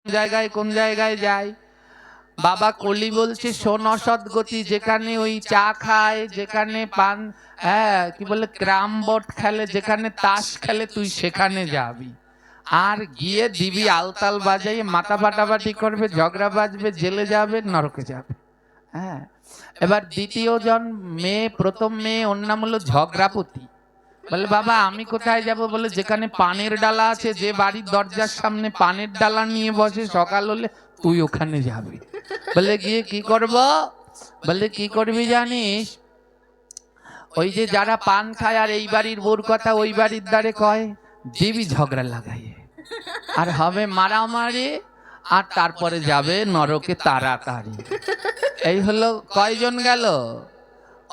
কোন জায়গায় যায়। বাবা কলি বলছে শোন অসৎ গতি, যেখানে ওই চা খায়, যেখানে পান কি বলে ক্রাম বোর্ড খেলে, যেখানে তাস খেলে, তুই সেখানে যাবি। আর গিয়ে দিবি আলতাল বাজাইয়ে মাথা ফাটাফাটি করবে, ঝগড়া বাজবে, জেলে যাবে, নরকে যাবে। হ্যাঁ, এবার দ্বিতীয় জন মেয়ে, প্রথম মেয়ে ওর নাম হলো ঝগড়াপতি। বলে বাবা আমি কোথায় যাব? বলে যেখানে পানের ডালা আছে, যে বাড়ির দরজার সামনে পানের ডালা নিয়ে বসে, সকাল হলে তুই ওখানে যাবি। বলে গিয়ে কি করব? বলে কি করবি জানিস? ওই যে যারা পান খায় আর এই বাড়ির বোর কথা ওই বাড়ির দ্বারে কয়, দিবি ঝগড়া লাগাইয়ে, আর হবে মারামারি, আর তারপরে যাবে নরকে তাড়াতাড়ি। এই হলো কয়জন গেল?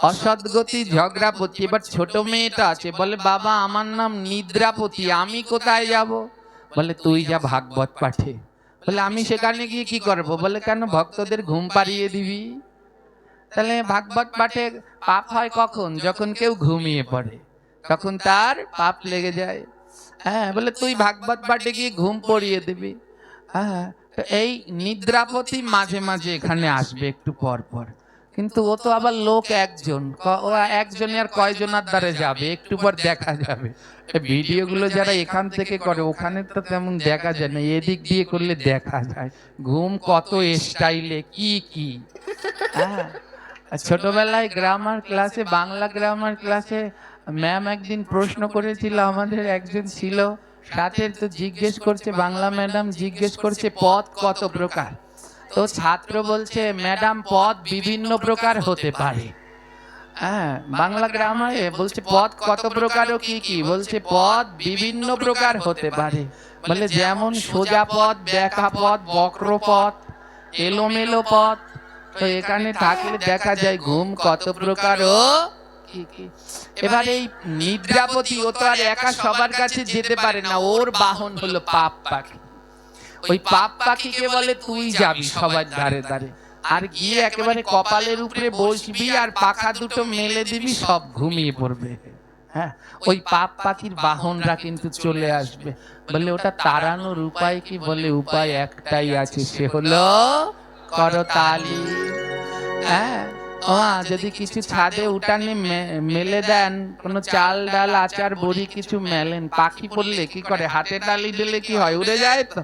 অসৎগতি, ঝগড়াপতি। এবার ছোট মেয়েটা আছে, বলে বাবা আমার নাম নিদ্রাপতি, আমি কোথায় যাব? বলে তুই যা ভাগবত পাঠে। বলে আমি সেখানে গিয়ে কি করব? বলে কেন, ভক্তদের ঘুম পাড়িয়ে দিবি। তাহলে ভাগবত পাঠে পাপ হয় কখন? যখন কেউ ঘুমিয়ে পড়ে, তখন তার পাপ লেগে যায়। হ্যাঁ, বলে তুই ভাগবত পাঠে গিয়ে ঘুম পড়িয়ে দিবি। হ্যাঁ, এই নিদ্রাপতি মাঝে মাঝে এখানে আসবে একটু পর পর, কিন্তু ও তো আবার লোক একজন, ও একজনে আর কয়জনের দ্বারা যাবে, একটু পর দেখা যাবে। ভিডিওগুলো যারা এখান থেকে করে ওখানে তো তেমন দেখা যায় না, এদিক দিয়ে করলে দেখা যায় ঘুম কত স্টাইলে কি কি। হ্যাঁ, ছোটবেলায় গ্রামার ক্লাসে, বাংলা গ্রামার ক্লাসে ম্যাম একদিন প্রশ্ন করেছিল, আমাদের একজন ছিল সাথে, তো জিজ্ঞেস করছে, বাংলা ম্যাডাম জিজ্ঞেস করছে পদ কত প্রকার? তো ছাত্র বলছে ম্যাডাম পদ বিভিন্ন প্রকার হতে পারে। হ্যাঁ, বাংলা গ্রামারে বলছে পদ কত প্রকার ও কি কি? বলছে পদ বিভিন্ন প্রকার হতে পারে। বলে যেমন সোজা পদ, ব্যাকা পদ, বক্র পদ, এলোমেলো পদ। তো এখানে থাকলে দেখা যায় ঘুম কত প্রকার ও কি কি। এবার এই নিদ্রাপতি, ও তো আর একা সবার কাছে যেতে পারে না, ওর বাহন হলো পাপ পাখি। ওই পাপ পাখিকে বলে তুই যাবি সবার ধারে ধারে, আর গিয়ে একেবারে কপালের উপরে বসবি আর পাখা দুটো মেলে দিবি, সব ঘুমিয়ে পড়বে। হ্যাঁ, ওই পাপ পাখির বাহনরা কিন্তু চলে আসবে। বলে ওটা তাড়ানোর উপায় কি? বলে উপায় একটাই আছে, সে হলো করতালি। হ্যাঁ, যদি কিছু ছাদে উঠানে মেলে দেন, কোনো চাল ডাল আচার বড়ি কিছু মেলেন, পাখি পড়লে কি করে? হাতে তালি দিলে কি হয়? উড়ে যায় তো,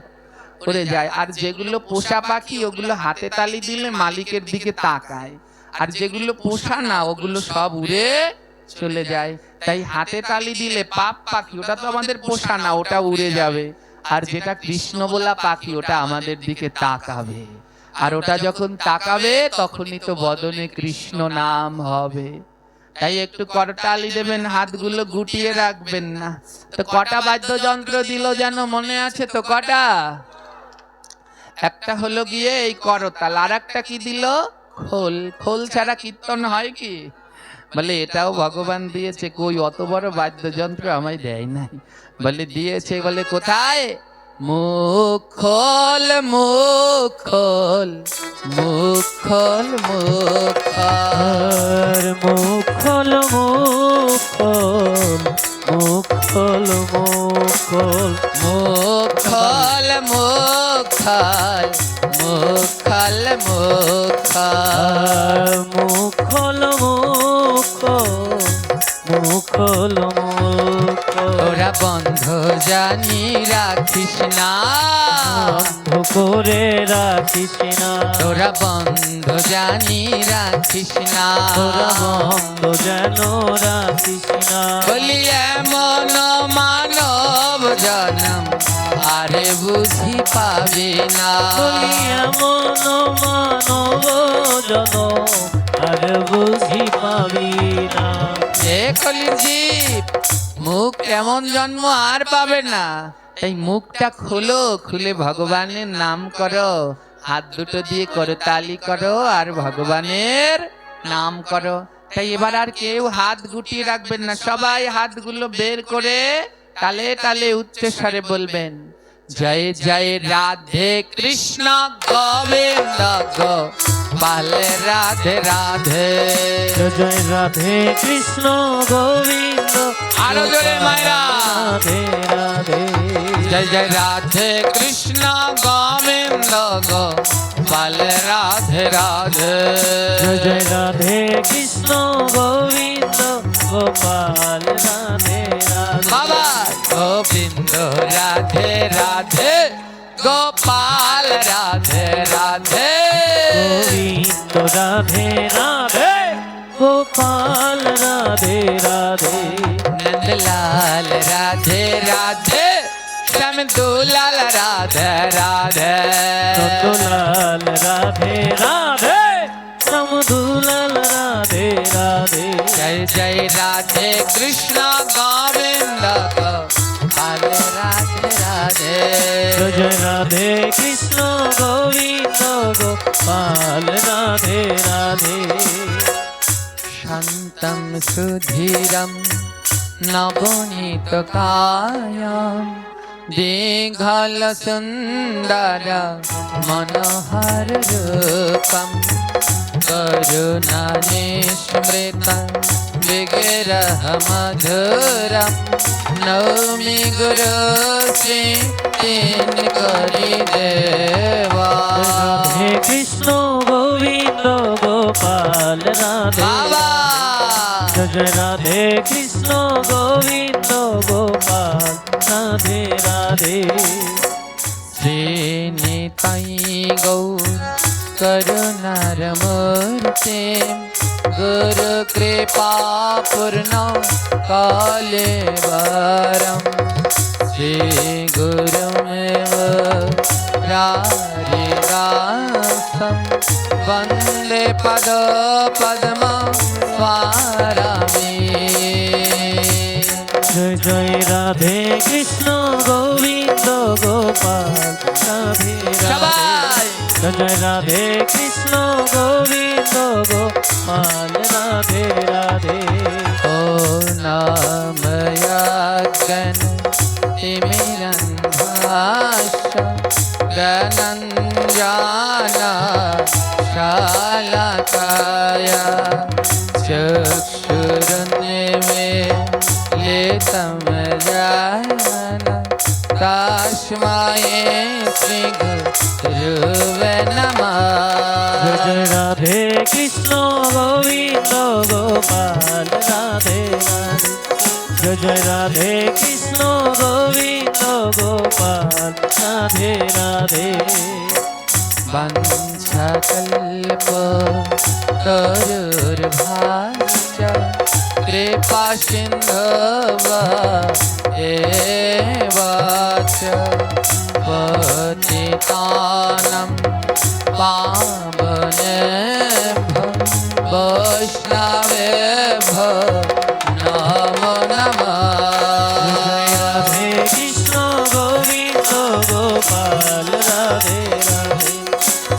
উড়ে যায়। আর যেগুলো পোষা পাখি ওগুলো হাতে তালি দিলে মালিকের দিকে তাকায়, আর যেগুলো পোষা না ওগুলো সব উড়ে চলে যায়। তাই হাতে তালি দিলে পাপ পাখি, ওটা তো আমাদের পোষা না, ওটা উড়ে যাবে। আর যেটা কৃষ্ণ বলা পাখি, ওটা আমাদের দিকে তাকাবে, আর ওটা যখন তাকাবে তখনই তো বদনে কৃষ্ণ নাম হবে। তাই একটু করতালি দেবেন, হাতগুলো গুটিয়ে রাখবেন না। তো কটা বাদ্যযন্ত্র দিল যেন মনে আছে তো? কটা? একটা হলো গিয়ে এই করতাল, আর একটা কি দিল? খোল। খোল ছাড়া কীর্তন হয় কি? বলে এটাও ভগবান দিয়েছে। কই, অত বড় বাদ্যযন্ত্র আমায় দেয় নাই। বলে দিয়েছে। বলে কোথায়? মুখ খোল, মুখ খোল, মুখ খোল, মুখ খোল, মুখ খোল, মুখ খোল, মুখ খোল, মুখ খোল, মুখ খোল, মুখ খোল, মুখ খোল, মুখ খোল, মুখ খোল, মুখ খোল, মুখ খোল, মুখ খোল। তোরা বন্ধ জানি রাখিস না, বন্ধ করে রাখিস না, তোরা বন্ধ জানি রাখিস না, তোরা বন্ধ যেন রাখিস না। বলি এমন মানব জনম আরে বুঝি পাবে না, বলি এমন মানব জনম আর বুঝি পাবি না। কলির জীব মুখ এমন জন্ম আর পাবে না। এই মুখটা খোলো, খুলে ভগবানের নাম করো, হাত দুটো দিয়ে করতালি করো আর ভগবানের নাম করো। তাই এবার আর কেউ হাত গুটিয়ে রাখবেন না, সবাই হাতগুলো বের করে তালে তালে উচ্চস্বরে বলবেন, জয় জয় রাধে কৃষ্ণ গোবিন্দ গোপাল রাধে রাধে, জয় রাধে কৃষ্ণ গোবিন্দ। আরো জোরে মায়েরা, রাধে রাধে, জয় জয় রাধে কৃষ্ণ গোবিন্দ গোপাল রাধে রাধে জয় জয় রাধে কৃষ্ণ গোবিন্দ গোপাল রাধে রাধে বাবা গোবিন্দ রাধে রাধে গোপাল রাধে রাধে গোবিন্দ রাধে রাধে গোপাল রাধে রাধে नंदलाल राधे राधे श्याम दुलाल राधे राधे নন্দলাল রাধে রাধে সমদুলাল রাধে রাধে जय जय राधे कृष्ण गोविंद गोपाल राधे राधे জয় জয় রাধে কৃষ্ণ গোবিন্দ গোপাল রাধে রাধে शान्तं सुधीरं नवनीतकायं दीघलसुन्दर मनोहररूपं करुणानिस्मृतं विग्रहमधुरं नौमि गुरुश्री देवा রাধে কৃষ্ণ গোবিন্দ গোপাল রাধে বাবা জয় জয় রাধে কৃষ্ণ গোবিন্দ গোপাল রাধে রাধে শ্রীনিতাই গৌর করুণারমূর্তে গুরু কৃপা পূর্ণ কালেবরম শ্রী গুরুমেব রারিদাসম বন্দে পদ পদ্ম পারামি জয় জয় রাধে কৃষ্ণ গোবিন্দ গোপাল রাধে রাধে সবাই জয় জয় রাধে কৃষ্ণ গোবিন্দ গোপাল রাধে রাধে ओ नामयज्ञन तिमिरन्धाश्च गणञ्जाना शालकाय चक्षुरुन्मीलितं येन तस्मै श्रीगुरुवे नमः জয় জয় রাধে কৃষ্ণ গোবিন্দ গোপাল রাধে রাধে জয় জয় রাধে কৃষ্ণ গোবিন্দ গোপাল রাধে রাধে वंशकल्प तरुर्भाश्च कृपा सिन्धव एव च पतितानं पावनेभ्यो वैष्णवेभ्यो नमो नमः রাধে কৃষ্ণ গোবিন্দ গোপাল রাধে রাধে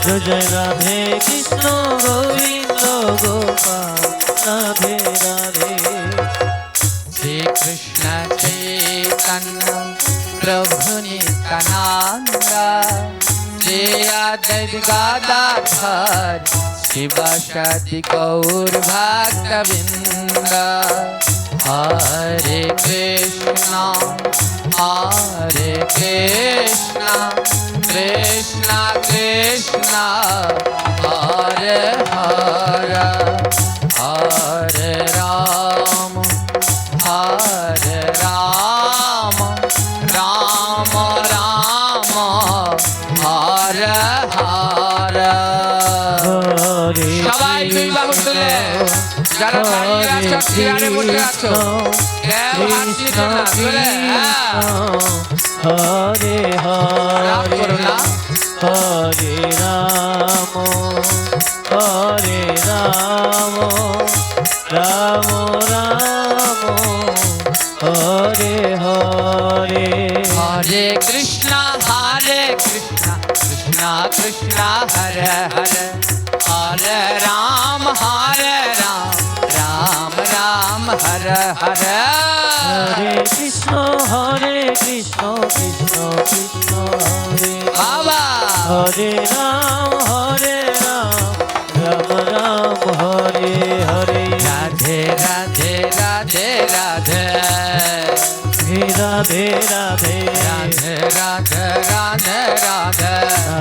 জয় জয় রাধে কৃষ্ণ গোবিন্দ গোপাল রাধে রাধে श्री कृष्ण चैतन्य प्रभु नित्यानंद श्री अद्वैत गदाधर शिव सदि गौर भक्तवृंद हरे कृष्ण कृष्ण कृष्ण हरे हरे हरे राम राम राम हरे हरे হরে সবাই দুই বাহু তুলে যারা দাঁড়িয়ে আছো চেয়ারে বসে আছো কেউ হাত দিতে না তুলে হরে রাম করো হরে না হরে রাম হরে রাম রাম রাম হরে হরে हरे कृष्णा कृष्ण कृष्ण हरे हरे हरे राम राम राम हरे हरे হরে কৃষ্ণ কৃষ্ণ কৃষ্ণ হরে बाबा হরে রাম রাম রাম হরে হরে राधे राधे राधे राधे রাধে রাধে राधे राधे राधे राधे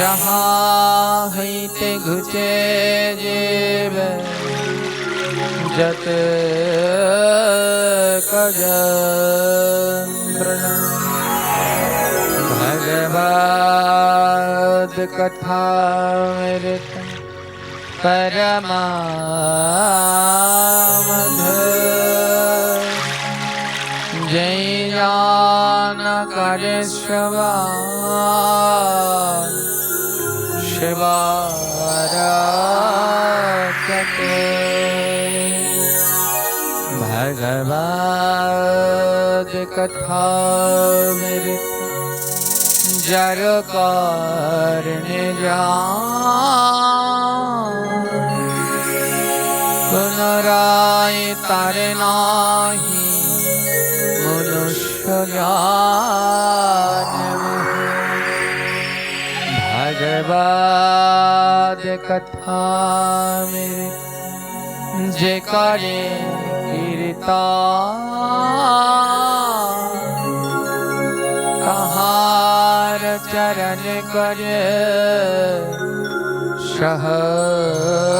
যাহা হইতে ঘুচে জীব যত কজন্ত্রণ ভগবদ কথামৃত परमामध जय ज्ञान करे शिवारकते भगवद कथामृत जर करने जा पुनराय तारे नाही मनुष्य जन्म भगवद कथामृत जे करे कीर्तन कहार चरण करे सहस्र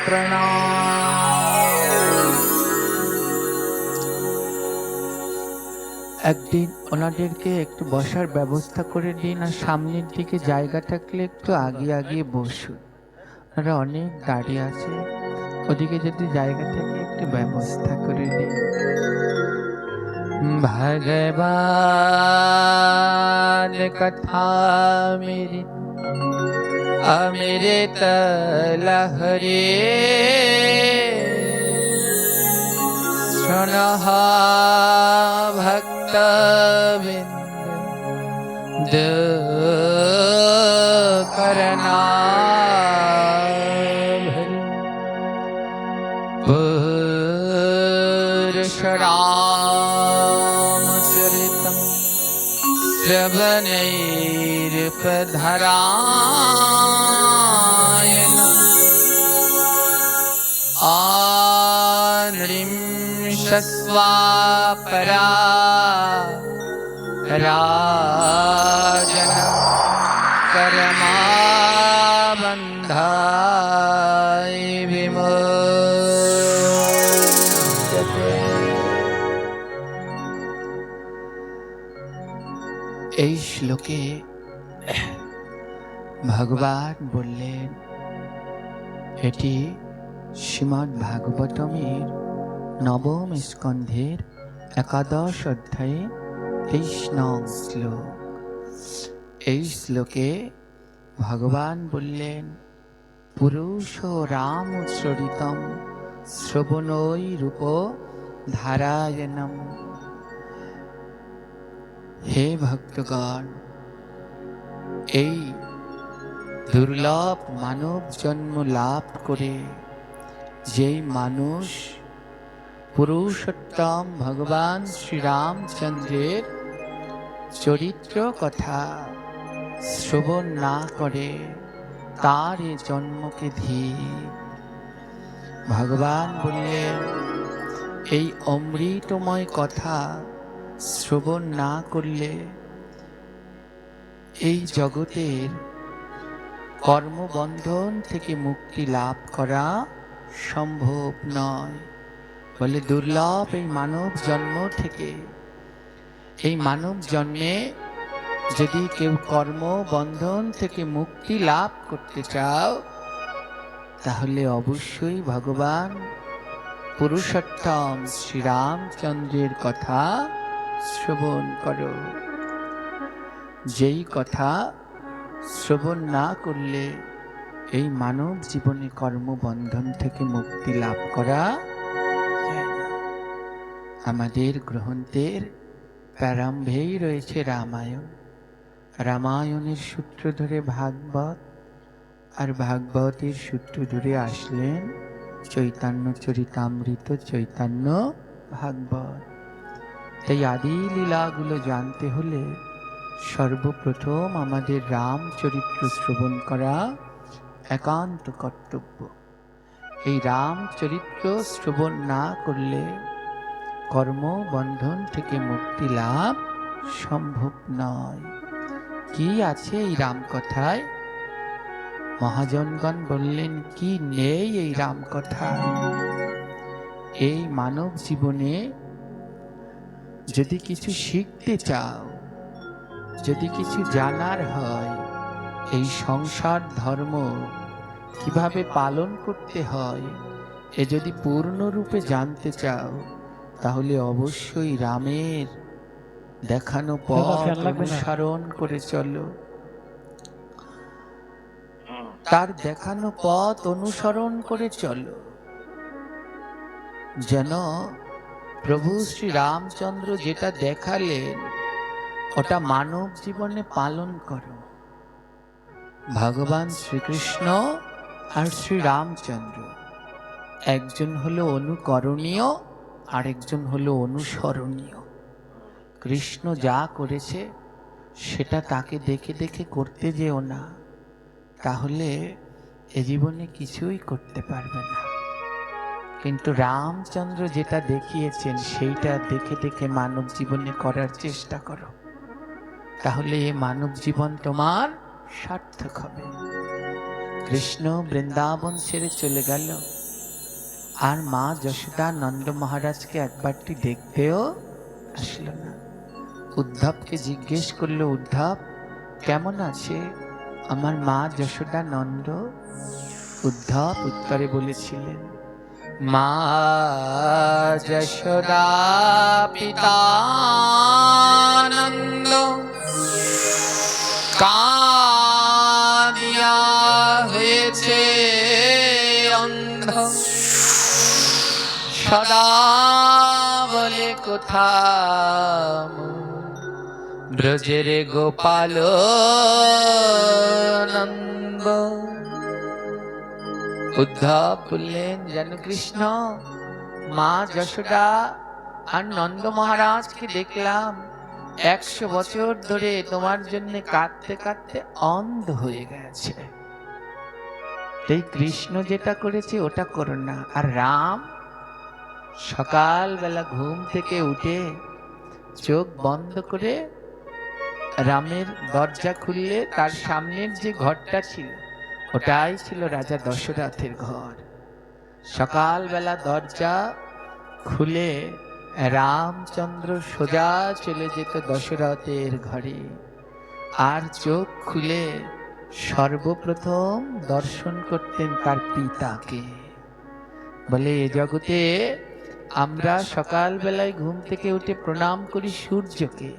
प्रणाम। একদিন ওনাদেরকে একটু বসার ব্যবস্থা করে দিন, আর সামনের দিকে জায়গা থাকলে একটু আগে বসুন। ওনারা অনেক দাঁড়িয়ে আছে, ওদিকে যদি জায়গা থাকে একটু ব্যবস্থা করে দিন। ভগবান কথামৃত अमृत लहरे सुनह भक्त बिंद करना पुरुषराम चरितम श्रवणैर्पधरायण आनृंशस्वापरा राजन कर्माबन्धाय विमुच्यते। এই শ্লোকে ভগবান বললেন, এটি শ্রীমদ্ ভাগবতমের নবম স্কন্ধের 11 অধ্যায়ে 23 নং শ্লোক। এই শ্লোকে ভগবান বললেন, পুরুষ রাম চরিতম শ্রবণৈ রূপ ধারায়ণম। হে ভক্তগণ, এই দুর্লভ মানব জন্ম লাভ করে যেই মানুষ পুরুষোত্তম ভগবান শ্রীরামচন্দ্রের চরিত্র কথা শ্রবণ না করে, তার এ জন্মকে ধীর। ভগবান বললেন, এই অমৃতময় কথা শ্রবণ না করলে এই জগতের কর্মবন্ধন থেকে মুক্তি লাভ করা সম্ভব নয়। বলে দুর্লভ এই মানব জন্ম থেকে, এই মানব জন্মে যদি কেউ কর্মবন্ধন থেকে মুক্তি লাভ করতে চাও, তাহলে অবশ্যই ভগবান পুরুষোত্তম শ্রীরামচন্দ্রের কথা শ্রবণ করো। যেই কথা শ্রবণ না করলে এই মানব জীবনে কর্মবন্ধন থেকে মুক্তি লাভ করা যায় না। আমাদের গ্রন্থের প্রারম্ভেই রয়েছে রামায়ণ, রামায়ণের সূত্র ধরে ভাগবত, আর ভাগবতের সূত্র ধরে আসলেন চৈতন্য চরিতামৃত, চৈতন্য ভাগবত। তাই আদি লীলাগুলো জানতে হলে সর্বপ্রথম আমাদের রাম চরিত্র শ্রবণ করা একান্ত কর্তব্য। এই রাম চরিত্র শ্রবণ না করলে কর্মবন্ধন থেকে মুক্তি লাভ সম্ভব নয়। কি আছে এই রামকথায়? মহাজনগণ বললেন, কি নেই এই রামকথায়? এই মানব জীবনে যদি কিছু শিখতে চাও, যদি কিছু জানার হয়, এই সংসার ধর্ম কিভাবে পালন করতে হয়, এ যদি পূর্ণরূপে জানতে চাও, তাহলে অবশ্যই রামের দেখানো পথ ফ্যান লাগবে না? অনুসরণ করে চলো। তার দেখানো পথ অনুসরণ করে চলো, যেন প্রভু শ্রী রামচন্দ্র যেটা দেখালেন ওটা মানব জীবনে পালন করো। ভগবান শ্রীকৃষ্ণ আর শ্রী রামচন্দ্র একজন হলো অনুকরণীয়, আরেকজন হলো অনুসরণীয়। কৃষ্ণ যা করেছে সেটা তাকে দেখে দেখে করতে যেও না, তাহলে এ জীবনে কিছুই করতে পারবে না। কিন্তু রামচন্দ্র যেটা দেখিয়েছেন সেইটা দেখে দেখে মানব জীবনে করার চেষ্টা করো, তাহলে এ মানব জীবন তোমার সার্থক হবে। কৃষ্ণ বৃন্দাবন ছেড়ে চলে গেল, আর মা যশোদা নন্দ মহারাজকে একবারটি দেখতেও আসলো না। উদ্ধবকে জিজ্ঞেস করলো, উদ্ধব কেমন আছে আমার মা যশোদা নন্দ? উদ্ধব উত্তরে বলেছিলেন, মা যশোদা পিতা নন্দ কাঁদিয়া হয়েছে অন্ধ, সদা বলে কোথা ব্রজের গোপাল নন্দ। উদ্ধব বললেন, যেন কৃষ্ণ মা যশোদা আর নন্দ মহারাজকে দেখলাম 100 বছর ধরে তোমার জন্য কাঁদতে কাঁদতে অন্ধ হয়ে গেছে। এই কৃষ্ণ যেটা করেছে ওটা করো না। আর রাম সকালবেলা ঘুম থেকে উঠে চোখ বন্ধ করে রামের দরজা খুললে তার সামনের যে ঘরটা ছিল ওটাই ছিল রাজা দশরথের ঘর। সকালবেলা দরজা খুলে রামচন্দ্র সোজা চলে যেত দশরথের ঘরে, আর চোখ খুলে সর্বপ্রথম দর্শন করতেন তার পিতাকে। বলে এ জগতে আমরা সকালবেলায় ঘুম থেকে উঠে প্রণাম করি সূর্যকে,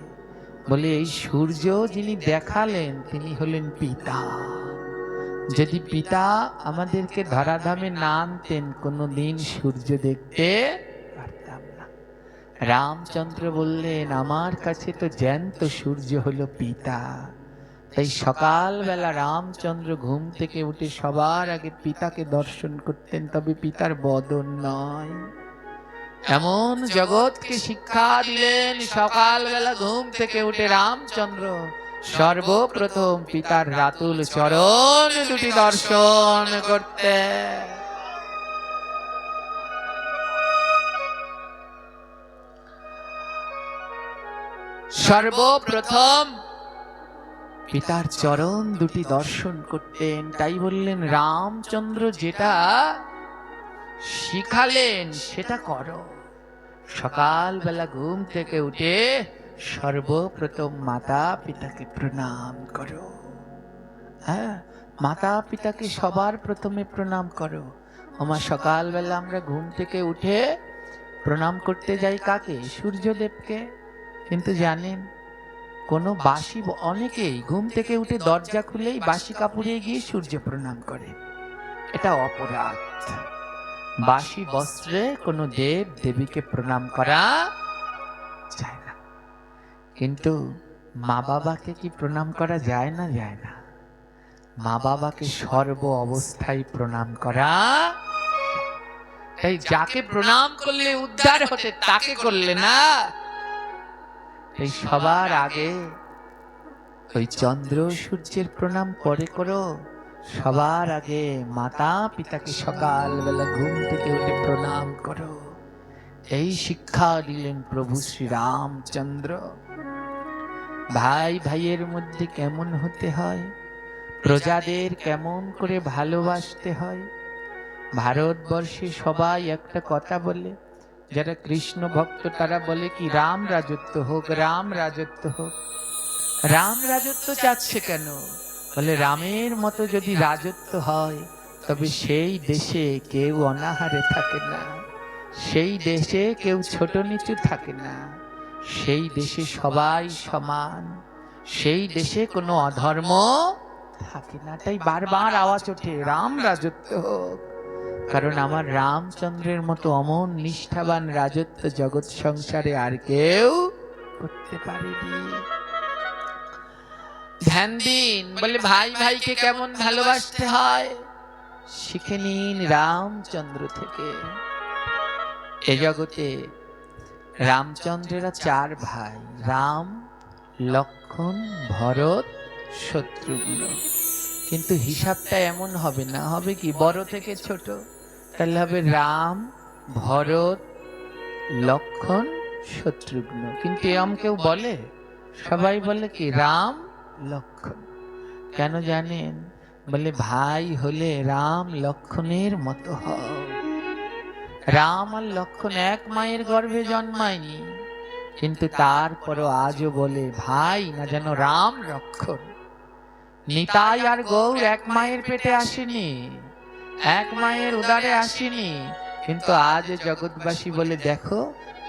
বলে এই সূর্য যিনি দেখালেন তিনি হলেন পিতা। যদি পিতা আমাদেরকে ধরাধামে না আনতেন কোনদিন সূর্য দেখতে পারতাম না। রামচন্দ্র বললেন, আমার কাছে তো জ্যান্ত সূর্য হলো পিতা। তাই সকালবেলা রামচন্দ্র ঘুম থেকে উঠে সবার আগে পিতাকে দর্শন করতেন, তবে পিতার বদন নয়। এমন জগৎকে শিক্ষা দিলেন, সকালবেলা ঘুম থেকে উঠে রামচন্দ্র সর্বপ্রথম পিতার রাতুল চরণ দুটি দর্শন করতে। সর্বপ্রথম পিতার চরণ দুটি দর্শন করতেন। তাই বললেন, রামচন্দ্র যেটা শিখালেন সেটা করো। সকালবেলা ঘুম থেকে উঠে সর্বপ্রথম মাতা পিতাকে প্রণাম করো। হ্যাঁ, মাতা পিতাকে সবার প্রথমে প্রণাম করো। আমার সকালবেলা আমরা ঘুম থেকে উঠে প্রণাম করতে যাই কাকে? সূর্যদেবকে। কিন্তু জানেন, কোনো বাসি অনেকেই ঘুম থেকে উঠে দরজা খুলেই বাসি কাপড়ে গিয়ে সূর্য প্রণাম করে। এটা অপরাধ। বাসি বস্ত্রে কোনো দেব দেবীকে প্রণাম করা যায় না। কিন্তু মা বাবাকে কি প্রণাম করা যায় না? যায় না। মা বাবাকে সর্ব অবস্থায় প্রণাম করা। তাই যাকে প্রণাম করলে উদ্ধার হতে তাকে করলে না। এই সবার আগে ওই চন্দ্র সূর্যের প্রণাম পরে করো। সবার আগে মাতা পিতাকে সকালবেলা ঘুম থেকে উঠে প্রণাম করো। এই শিক্ষা দিলেন প্রভু শ্রী রামচন্দ্র। ভাই ভাইয়ের মধ্যে কেমন হতে হয়, প্রজাদের কেমন করে ভালোবাসতে হয়। ভারতবর্ষে সবাই একটা কথা বলে, যারা কৃষ্ণ ভক্ত তারা বলে কি রাম রাজত্ব হোক, রাম রাজত্ব হোক। রাম রাজত্ব চাচ্ছে কেন? বলে রামের মতো যদি রাজত্ব হয় তবে সেই দেশে কেউ অনাহারে থাকে না, সেই দেশে কেউ ছোট নিচু থাকে না, সেই দেশে সবাই সমান, সেই দেশে কোনো অধর্ম থাকে না। তাই বারবার আওয়াজ ওঠে রাম রাজত্ব হোক। কারণ আমার রামচন্দ্রের মতো অমন নিষ্ঠাবান রাজত্ব জগৎ সংসারে আর কেউ করতে পারেনি। ধ্যান দিন, বলে ভাই ভাইকে কেমন ভালোবাসতে হয় শিখে নিন রামচন্দ্র থেকে। এ জগতে রামচন্দ্রেরা চার ভাই, রাম, লক্ষ্মণ, ভরত, শত্রুঘ্ন। কিন্তু হিসাবটা এমন হবে না, হবে কি বড় থেকে ছোট, তাহলে হবে রাম, ভরত, লক্ষ্মণ, শত্রুঘ্ন। কিন্তু এরম কেউ বলে? সবাই বলে কি রাম, লক্ষ্মণ। কেন জানেন? বলে ভাই হলে রাম লক্ষ্মণের মতো হও। রাম আর লক্ষ্মণ এক মায়ের গর্ভে জন্মায়নি, কিন্তু তারপরও আজও বলে ভাই না যেন রাম লক্ষ্মণ। নিতাই আর গৌর এক মায়ের পেটে আসেনি, এক মায়ের উদারে আসেনি, কিন্তু আজ জগৎবাসী বলে দেখো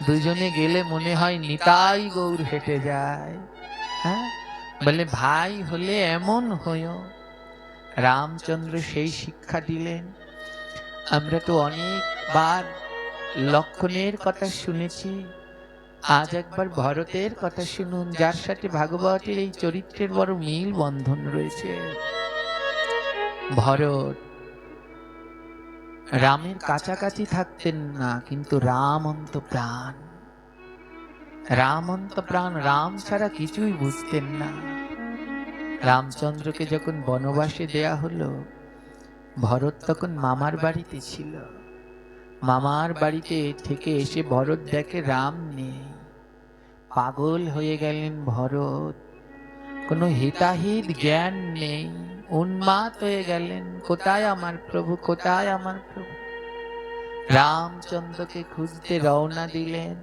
দুজনে গেলে মনে হয় নিতাই গৌর হেঁটে যায়। হ্যাঁ, বলে ভাই হলে এমন হয়েও। রামচন্দ্র সেই শিক্ষা দিলেন। আমরা তো অনেকবার লক্ষ্মণের কথা শুনেছি, আজ একবার ভরতের কথা শুনুন, যার সাথে ভাগবতের এই চরিত্রের বড় মিল বন্ধন রয়েছে। ভরত রামের কাছাকাছি থাকতেন না, কিন্তু রাম অন্ত প্রাণ, রাম অন্ত প্রাণ, রাম ছাড়া কিছুই বুঝতেন না। রামচন্দ্রকে যখন বনবাসে দেয়া হলো, ভরত তখন মামার বাড়িতে ছিল। মামার বাড়িতে থেকে এসে ভরত দেখে রাম নেই। পাগল হয়ে গেলেন ভরত, কোনো হিতাহিত জ্ঞান নেই, উন্মাদ হয়ে গেলেন, কোথায় আমার প্রভু, কোথায় আমার প্রভু। রামচন্দ্রকে খুঁজতে রওনা দিলেন।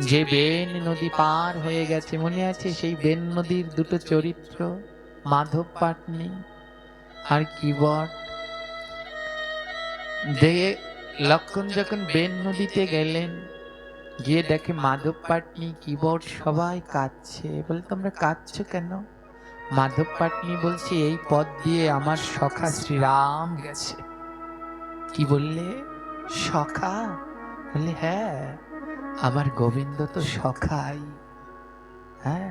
যে বেন নদী পার হয়ে গেছে, মনে আছে সেই বেন নদীর দুটো চরিত্র, মাধব পাটনি আর কিবট। দেখে লক্ষ্মণ যখন বেন নদীতে গেলেন, গিয়ে দেখে মাধব পাটনি কিবট সবাই কাঁদছে। বলে তোমরা কাঁদছো কেন? মাধব পাটনি বলছে এই পথ দিয়ে আমার সখা শ্রীরাম গেছে। কি বললে? সখা? বলে হ্যাঁ, আমার গোবিন্দ তো সখাই। হ্যাঁ,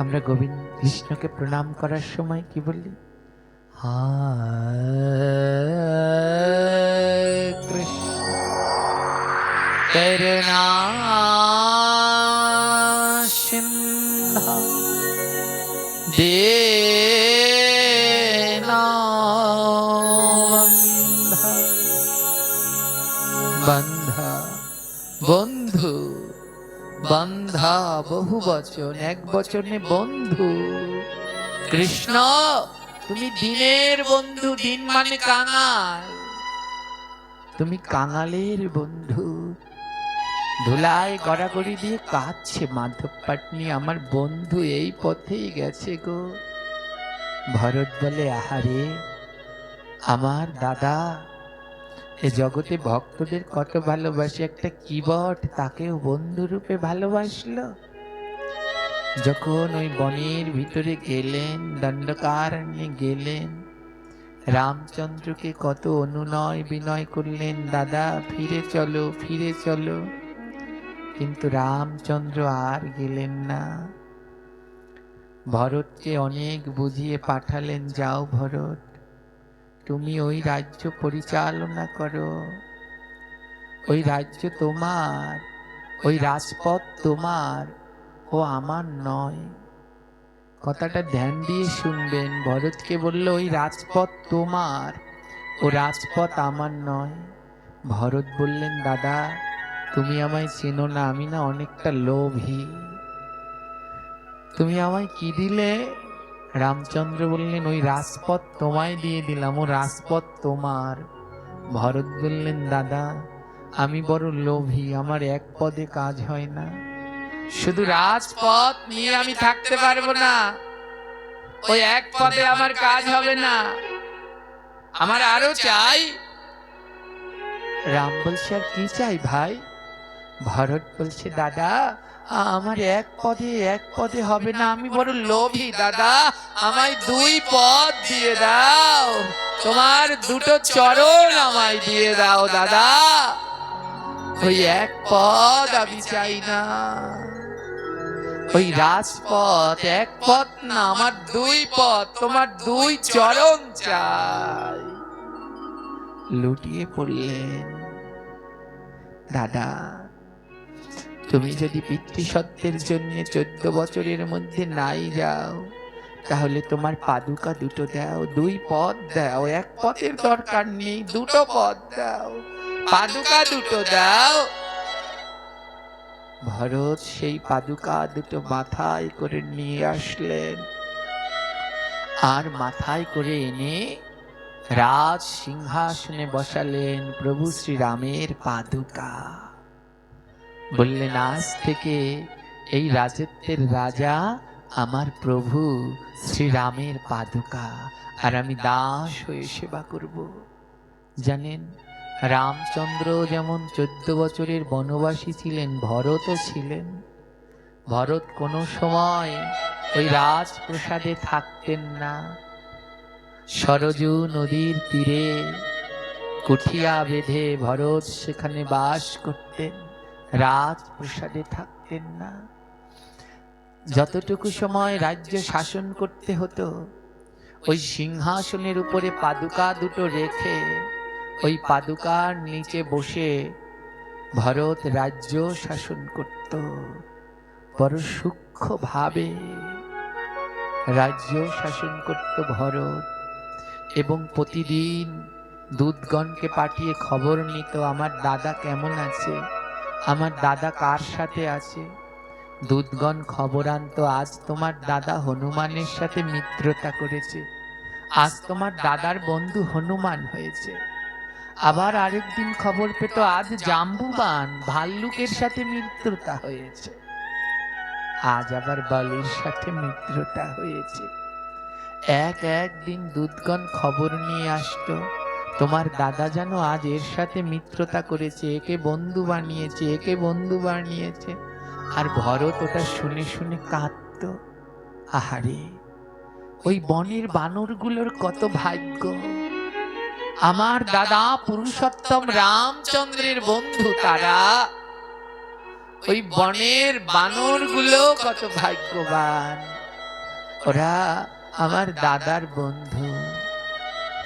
আমরা গোবিন্দ কৃষ্ণকে প্রণাম করার সময় কি বলি? কৃষ্ণ করুণা সিন্ধু দীনবন্ধু বন্ধা। বন্ধু, বন্ধা বহু বচন, এক বচনে বন্ধু। কৃষ্ণ তুমি দিনের বন্ধু, দিন মানে কাঙাল, তুমি কাঙালের বন্ধু। ধুলায় গড়াগড়ি দিয়ে কাঁদছে মাধব পাটনি, আমার বন্ধু এই পথেই গেছে গো। ভরত বলে আহারে আমার দাদা এ জগতে ভক্তদের কত ভালোবাসে, একটা কিবট তাকেও বন্ধু রূপে ভালোবাসলো। যখন ওই বনের ভিতরে গেলেন, দণ্ডকারণ্যে গেলেন, রামচন্দ্রকে কত অনুনয় বিনয় করলেন, দাদা ফিরে চলো, ফিরে চলো। কিন্তু রামচন্দ্র আর গেলেন না। ভরতকে অনেক বুঝিয়ে পাঠালেন, যাও ভরত, তুমি ওই রাজ্য পরিচালনা করো, ওই রাজ্য তোমার, ওই রাজপথ তোমার, ও আমার নয়। কথাটা ধ্যান দিয়ে শুনবেন। ভরতকে বলল ওই রাজপথ তোমার, ও রাজপথ আমার নয়। ভরত বললেন দাদা তুমি আমায় চেনো না, আমি না অনেকটা লোভী। তুমি আমায় কি দিলে? রামচন্দ্র বললেন, ওই রাজপথ তোমায় দিয়ে দিলাম, ও রাজপথ তোমার। ভরত বললেন, দাদা আমি বড় লোভী, আমার এক পদে কাজ হয় না, শুধু রাজপথ নিয়ে আমি থাকতে পারবো না, ওই এক পদে আমার কাজ হবে না, আমার আরো চাই। রাম বলছে, আর কি চাই ভাই? ভরত বলছে, দাদা আমার এক পদে হবে না, আমি বড় লোভী দাদা, আমায় দুই পদ দিয়ে দাও, তোমার দুটো চরণ আমায় দিয়ে দাও দাদা, ওই এক পদ আমি চাই না, ওই রাজপথ এক পথ না, আমার দুই পথ, তোমার দুই চরণ চাই। লুটিয়ে পড়লেন। দাদা তুমি যদি পিতৃসত্ত্বের জন্য 14 বছরের মধ্যে নাই যাও, তাহলে তোমার পাদুকা দুটো দাও, দুই পদ দাও, এক পথের দরকার নেই, দুটো পদ দাও, পাদুকা দুটো দাও। ভরত সেই পাদুকা দুটো মাথায় করে নিয়ে আসলেন, আর মাথায় করে এনে রাজ সিংহাসনে বসালেন প্রভু শ্রীরামের পাদুকা। বললেন, আজ থেকে এই রাজত্বের রাজা আমার প্রভু শ্রীরামের পাদুকা, আর আমি দাস হয়ে সেবা করব। জানেন, রামচন্দ্র যেমন 14 বছরের বনবাসী ছিলেন, ভরতও ছিলেন। ভরত কোনো সময় ওই রাজপ্রাসাদে থাকতেন না, সরযূ নদীর তীরে কুঠিয়া বেঁধে ভরত সেখানে বাস করতেন, রাজপ্রাসাদে থাকতেন না। যতটুকু সময় রাজ্য শাসন করতে হতো, ওই সিংহাসনের উপরে পাদুকা দুটো রেখে ওই পাদুকার নিচে বসে ভরত রাজ্য শাসন করত। বড় সূক্ষ্ম ভাবে রাজ্য শাসন করত ভরত, এবং প্রতিদিন দূতগণকে পাঠিয়ে খবর নিত, আমার দাদা কেমন আছে, আমার দাদা কার সাথে আছে। দূতগণ খবর আনতো, আজ তোমার দাদা হনুমানের সাথে মিত্রতা করেছে, আজ তোমার দাদার বন্ধু হনুমান হয়েছে। আবার আরেকদিন খবর পেত, আজ জাম্বুবান ভাল্লুকের সাথে মিত্রতা হয়েছে, আজ আবার বলির সাথে মিত্রতা হয়েছে। একদিন দূতগণ খবর নিয়ে আসতো, তোমার দাদা জানো আজ এর সাথে মিত্রতা করেছে, একে বন্ধু বানিয়েছে, একে বন্ধু বানিয়েছে। আর ভরত ওটা শুনে শুনে কাঁদতো, আহারে ওই বনের বানরগুলোর কত ভাগ্য, আমার দাদা পুরুষোত্তম রামচন্দ্রের বন্ধু তারা, ওই বনের বানরগুলো কত ভাগ্যবান, ওরা আমার দাদার বন্ধু।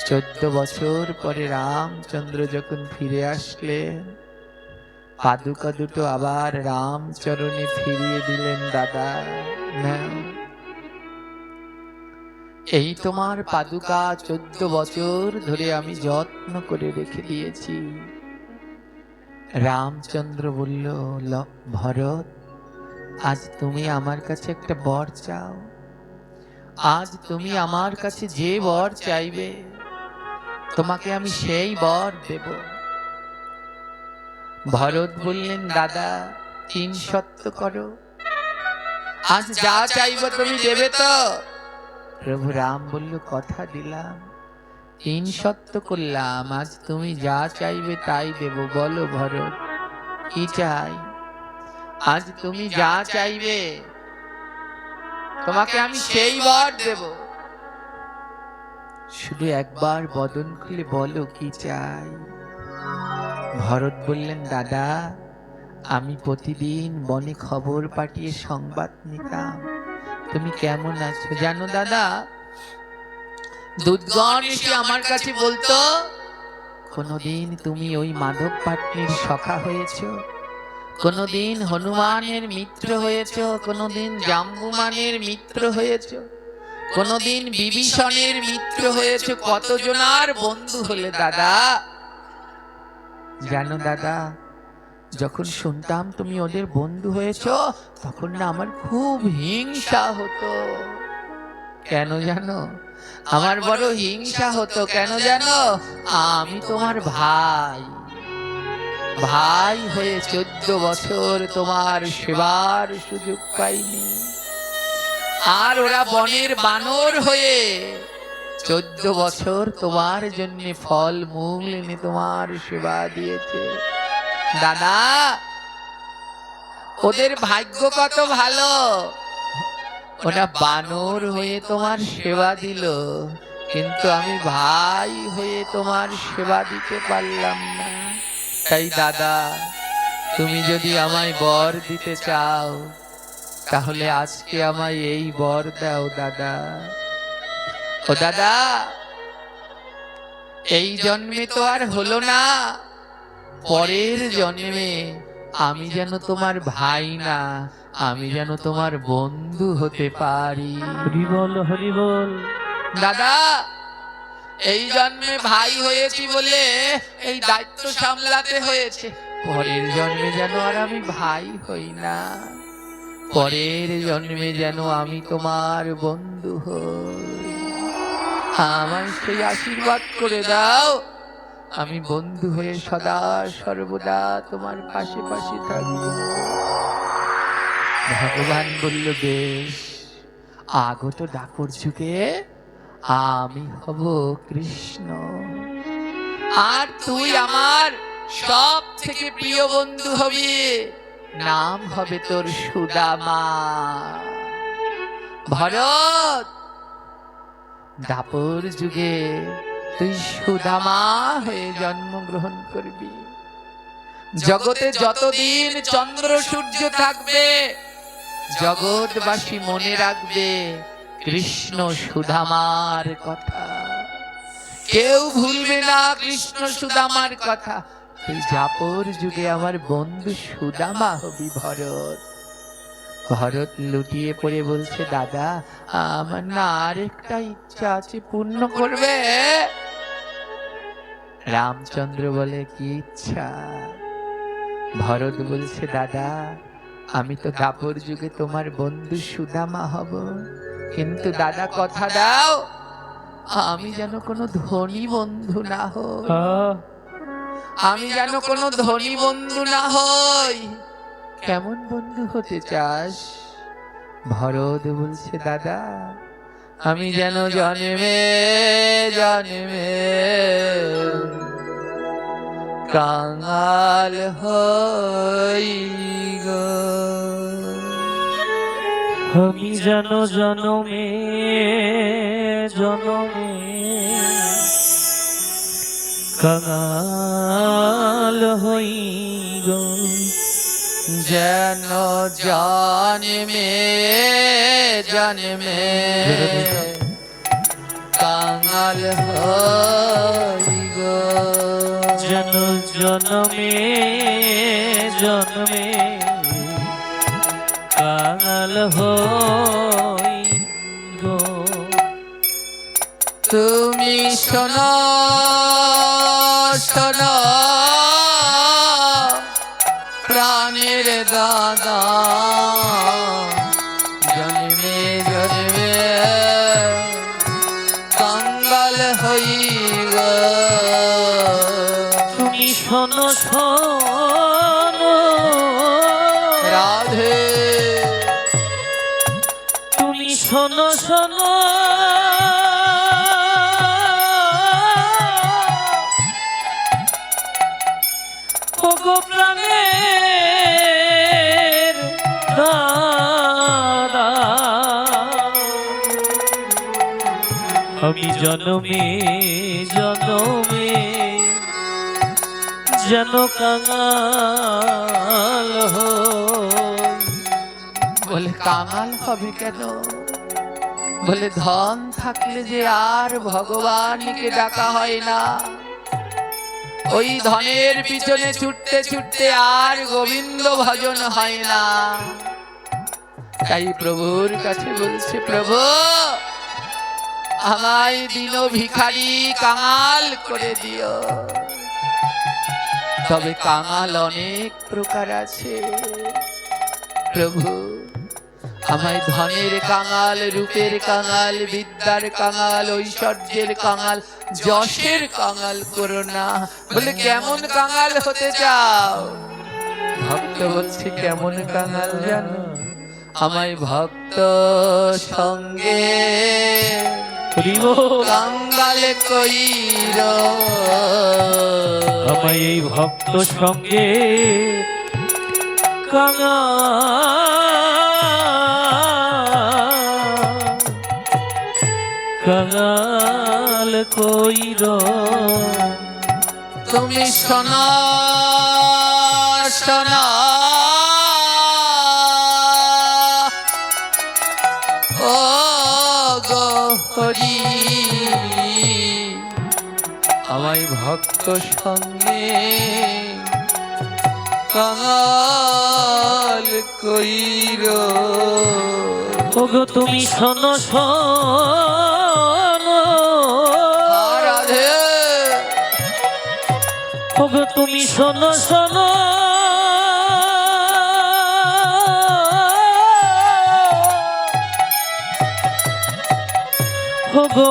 14 বছর পরে রামচন্দ্র যখন ফিরে আসলেন, পাদুকা দুটো আবার রামচরণে ফিরিয়ে দিলেন, দাদা নাও, এই তোমার পাদুকা 14 বছর ধরে আমি যত্ন করে রেখে দিয়েছি। রামচন্দ্র বলল, ভরত আজ তুমি আমার কাছে একটা বর চাও, আজ তুমি আমার কাছে যে বর চাইবে তোমাকে আমি সেই বর দেব। ভরত বললেন, দাদা 3 শর্ত করো, আজ যা চাইবো তুমি দেবে তো? প্রভু রাম বলল, কথা দিলাম, 3 শর্ত করলাম, আজ তুমি যা চাইবে তাই দেব। বলো ভরত কি চাই? আজ তুমি যা চাইবে তোমাকে আমি সেই বর দেব, শুধু একবার বদন খুলে বলো কি চাই। ভরত বললেন, দাদা আমি প্রতিদিন বনে খবর পাঠিয়ে সংবাদ নিতাম তুমি কেমন আছো। জানো দাদা, দূতগণ এসে আমার কাছে বলতো, কোনদিন তুমি ওই মাধব পাটনির সখা হয়েছো, কোনদিন হনুমানের মিত্র হয়েছো, কোনদিন জাম্বুমানের মিত্র হয়েছো, কোনদিন বিভীষণের মিত্র হয়েছে, কতজনার বন্ধু হলে দাদা। জানো দাদা, যখন শুনতাম তুমি ওদের বন্ধু হয়েছো, তখন না আমার খুব হিংসা হতো। কেন জানো? আমার বড় হিংসা হতো। কেন জানো? আমি তোমার ভাই, ভাই হয়ে 14 বছর তোমার সেবার সুযোগ পাইনি, আর ওরা বনের বানর হয়ে 14 বছর তোমার জন্য ফল মূল এনে তোমার সেবা দিয়েছে। দাদা, ওদের ভাগ্য কত ভালো, ওরা বানর হয়ে তোমার সেবা দিল, কিন্তু আমি ভাই হয়ে তোমার সেবা দিতে পারলাম না। তাই দাদা, তুমি যদি আমায় বর দিতে চাও, তাহলে আজকে আমায় এই বর দাও দাদা। ও দাদা, এই জন্মে তো আর হলো না, পরের জন্মে আমি যেন তোমার ভাই না, আমি যেন তোমার বন্ধু হতে পারি। হরি বল, হরি বল। দাদা, এই জন্মে ভাই হয়েছি বলে এই দায়িত্ব সামলাতে হয়েছে, পরের জন্মে যেন আর আমি ভাই হই না, পরের জন্মে যেন আমি তোমার বন্ধু হই। আমায় সেই আশীর্বাদ করে দাও, আমি বন্ধু হয়ে সদা সর্বদা তোমার পাশে পাশে থাকব। ভগবান বলল, বেশ, আগত ডাকর যুগে আমি হব কৃষ্ণ, আর তুই আমার সব থেকে প্রিয় বন্ধু হবি, নাম হবে তোর সুদামা। ভরত, দাপর যুগে তুই সুদামা হয়ে জন্মগ্রহণ করবি। জগতে যতদিন চন্দ্র সূর্য থাকবে, জগৎবাসী মনে রাখবে কৃষ্ণ সুদামার কথা, কেউ ভুলবে না কৃষ্ণ সুদামার কথা। তুই যাপর যুগে আমার বন্ধু সুদামা হবি ভরত। ভরত লুটিয়ে পড়ে বলছে, দাদা, আমার না আরেকটা ইচ্ছা আছে, পূর্ণ করবে? রামচন্দ্র বলে, কি ইচ্ছা? ভরত বলছে, দাদা, আমি তো দাপর যুগে তোমার বন্ধু সুদামা হব, কিন্তু দাদা কথা দাও, আমি যেন কোনো ধনী বন্ধু না হই, আমি যেন কোনো ধনী বন্ধু না হই। কেমন বন্ধু হতে চাস? ভরত বলছে, দাদা, আমি যেন জন্মে জন্মে কাঙাল হই গো, আমি যেন জনমে জনমে কাঙাল হই গো, যেন জন্মে জন্মে কাঙাল হই গো, যেন জনমে জনমে কাঙাল হই গো। তুমি শোনো শোনো প্রাণের দাদা, জন্মে জন্মে কাঙ্গাল হই গো। তুমি শোনো শোনো রাধে, তুমি শোনো শোনো ওগো প্রাণের দাদা, আমি জনমে জনমে যেন কাঙাল হই। বলে কাঙাল হবে কেন? বলে ধন থাকলে যে আর ভগবানকে ডাকা হয় না, ওই ধনের পিছনে ছুটতে ছুটতে আর গোবিন্দ ভজন হয় না। তাই প্রভুর কাছে বলছে, প্রভু আমায় দিন ভিখারি কাঙাল করে দিও। ও তবে কাঙাল অনেক প্রকার আছে। প্রভু আমায় ধনের কাঙাল, রূপের কাঙাল, বিদ্যার কাঙাল, ঐশ্বর্যের কাঙাল, যশের কাঙাল করো না। বলে কেমন কাঙাল হতে চাও? ভক্ত বলছে কেমন কাঙাল জানো? আমায় ভক্ত সঙ্গে কাঙ্গাল কইর। আমায় এই ভক্ত সঙ্গে কাঙাল কইর। তুমি শোনো শোনো ও গো হরি, আমায় ভক্ত সঙ্গে কাঙাল কইর। ওগো তুমি শোনো শোনো, রাধে ওগো তুমি শোনো শোনো, ওগো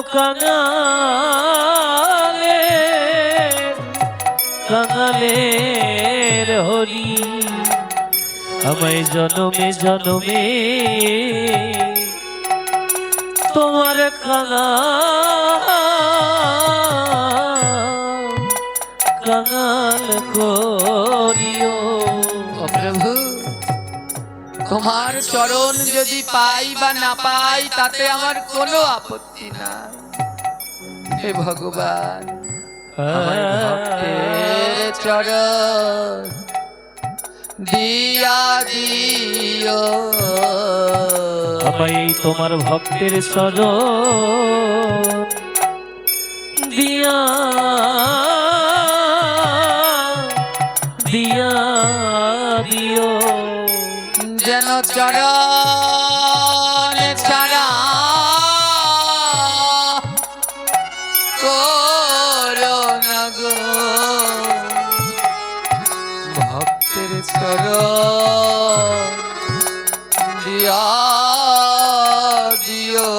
কাঙালের হরি। আমায় জনমে জনমে তোমার কাঙাল করিও। ও প্রভু তোমার চরণ যদি পাই বা না পাই তাতে আমার কোনো আপত্তি নাই। হে ভগবান আমার ভক্তের চরণ দিয়া দিও। আমায় তোমার ভক্তের চরণ দিয়া দিয়া দিও। যেন চরণ ছাড়া করো না গো, ভক্তের চরণ দিয়া দিও।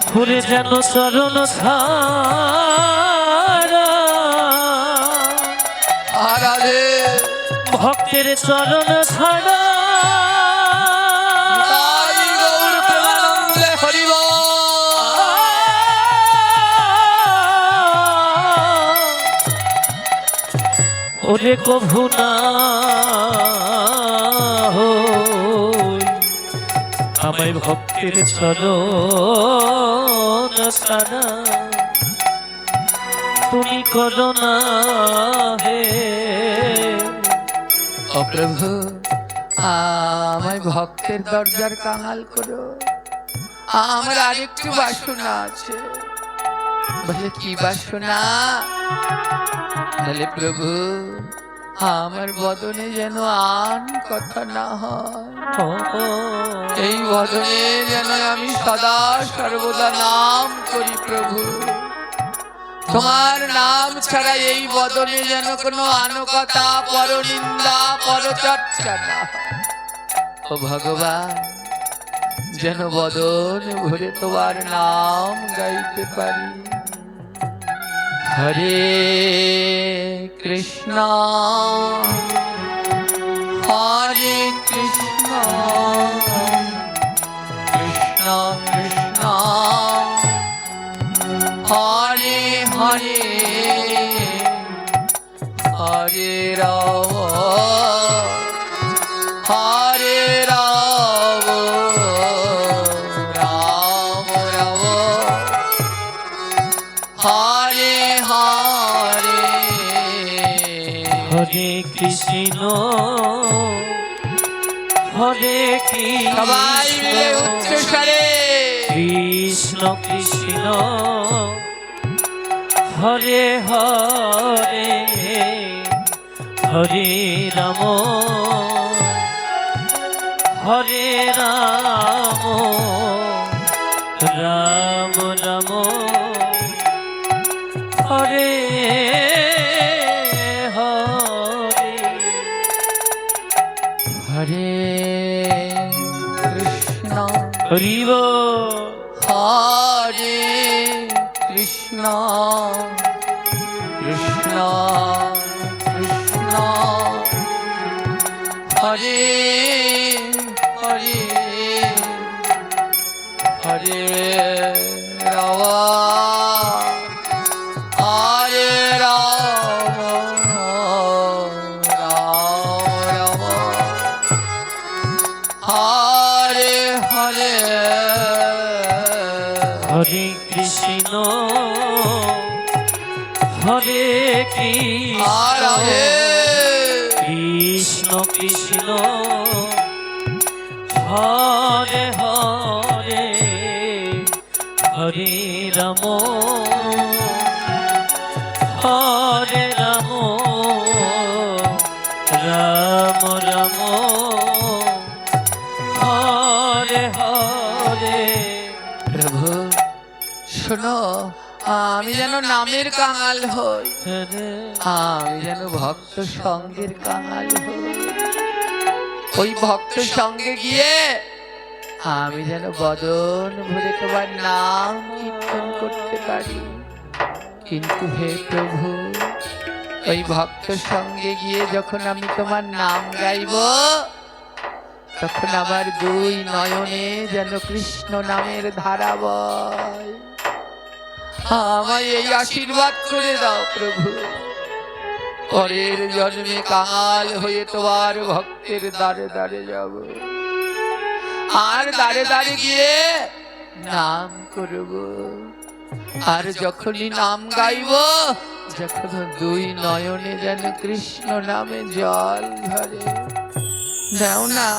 ঘুরে যেন চরণ ছাড়া আরাধে ভক্তের চরণ ছাড়া তাই গৌর প্রেমানন্দে হরি বল। ওরে কভু না হই আমায় ভক্তের চরণ ছাড়া তুমি করো না হে। ও প্রভু আমায় ভক্তের দরজার কাঙাল করো। আমার আরেকটু বাসনা আছে। বলে কি বাসনা? বলে প্রভু আমার বদনে যেন আন কথা না হয়, এই বদনে যেন আমি সদা সর্বদা নাম করি। প্রভু তোমার নাম ছাড়া এই বদনে যেন কোনো আনকথা, পরনিন্দা, পরচর্চা না হয়। ও ভগবান যেন বদন ভরে তোমার নাম গাইতে পারি। হরে কৃষ্ণ হরে কৃষ্ণ কৃষ্ণ কৃষ্ণ হরে হরে হরে রাম হরে রাম রাম রাম হরে হরে। হরে কৃষ্ণ হরে সবাই মিলে উচ্চ স্বরে কৃষ্ণ কৃষ্ণ হরে হরে হরে রাম হরে রাম রাম রাম হরে হরি বল হরে কৃষ্ণ কৃষ্ণ কৃষ্ণ হরে হরে হরে রাম হরে রাম রাম রাম হরে হরে হরে কৃষ্ণ হরে কৃষ্ণ কৃষ্ণ হরে হরে হরে রাম হরে রাম রাম রাম হরে হরে প্রভু শোনো, আমি যেন নামের কাঙাল হই, হরে আমি যেন ভক্ত সঙ্গের কাঙাল হই। ওই ভক্ত সঙ্গে গিয়ে আমি যেন বদন ভরে তোমার নাম কীর্তন করতে পারি। কিন্তু হে প্রভু, ওই ভক্ত সঙ্গে গিয়ে যখন আমি তোমার নাম গাইব, তখন আমার দুই নয়নে যেন কৃষ্ণ নামের ধারা বয়। আমায় এই আশীর্বাদ করে দাও প্রভু, পরের জন্মে কাঙাল হয়ে তোমার ভক্তের দ্বারে দ্বারে যাব, আর দ্বারে দ্বারে গিয়ে নাম করব। আর যখনই নাম গাইব, যখন দুই নয়নে যেন কৃষ্ণ নামে জল ধরে। দাও না,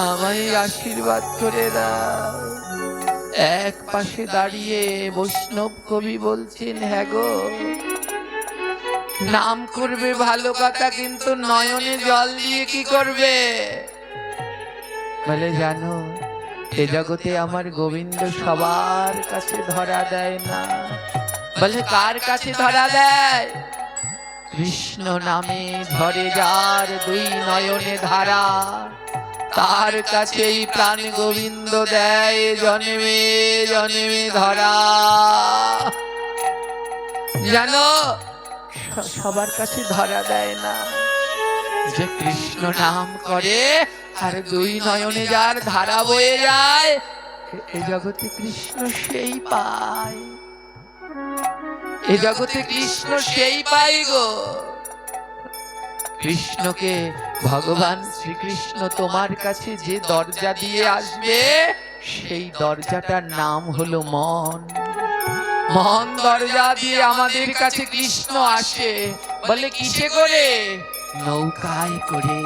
আমায় আশীর্বাদ করে দাও। এক পাশে দাঁড়িয়ে বৈষ্ণব কবি বলছেন, হ্যাঁ গো, নাম করবে ভালো কথা, কিন্তু নয়নে জল দিয়ে কি করবে? বলে জানো, এ জগতে আমার গোবিন্দ সবার কাছে ধরা দেয় না। বলে কার কাছে ধরা দেয়? কৃষ্ণ নামে ধরে যার দুই নয়নে ধারা, তার কাছেই প্রাণ গোবিন্দ দেয় জন্মে জন্মে ধরা। জানো, সবার কাছে ধরা দেয় না। যে কৃষ্ণ নাম করে আর দুই নয়নে যার ধারা বয়ে যায়, এই জগতে কৃষ্ণ সেই পায়। এ জগতে কৃষ্ণ সেই পাই গো। কৃষ্ণকে ভগবান শ্রীকৃষ্ণ তোমার কাছে যে দরজা দিয়ে আসবে, সেই দরজাটার নাম হলো মন। মন দরজা দিয়ে আমাদের কাছে কৃষ্ণ আসে। বলে কিসে করে? নৌকায় করে।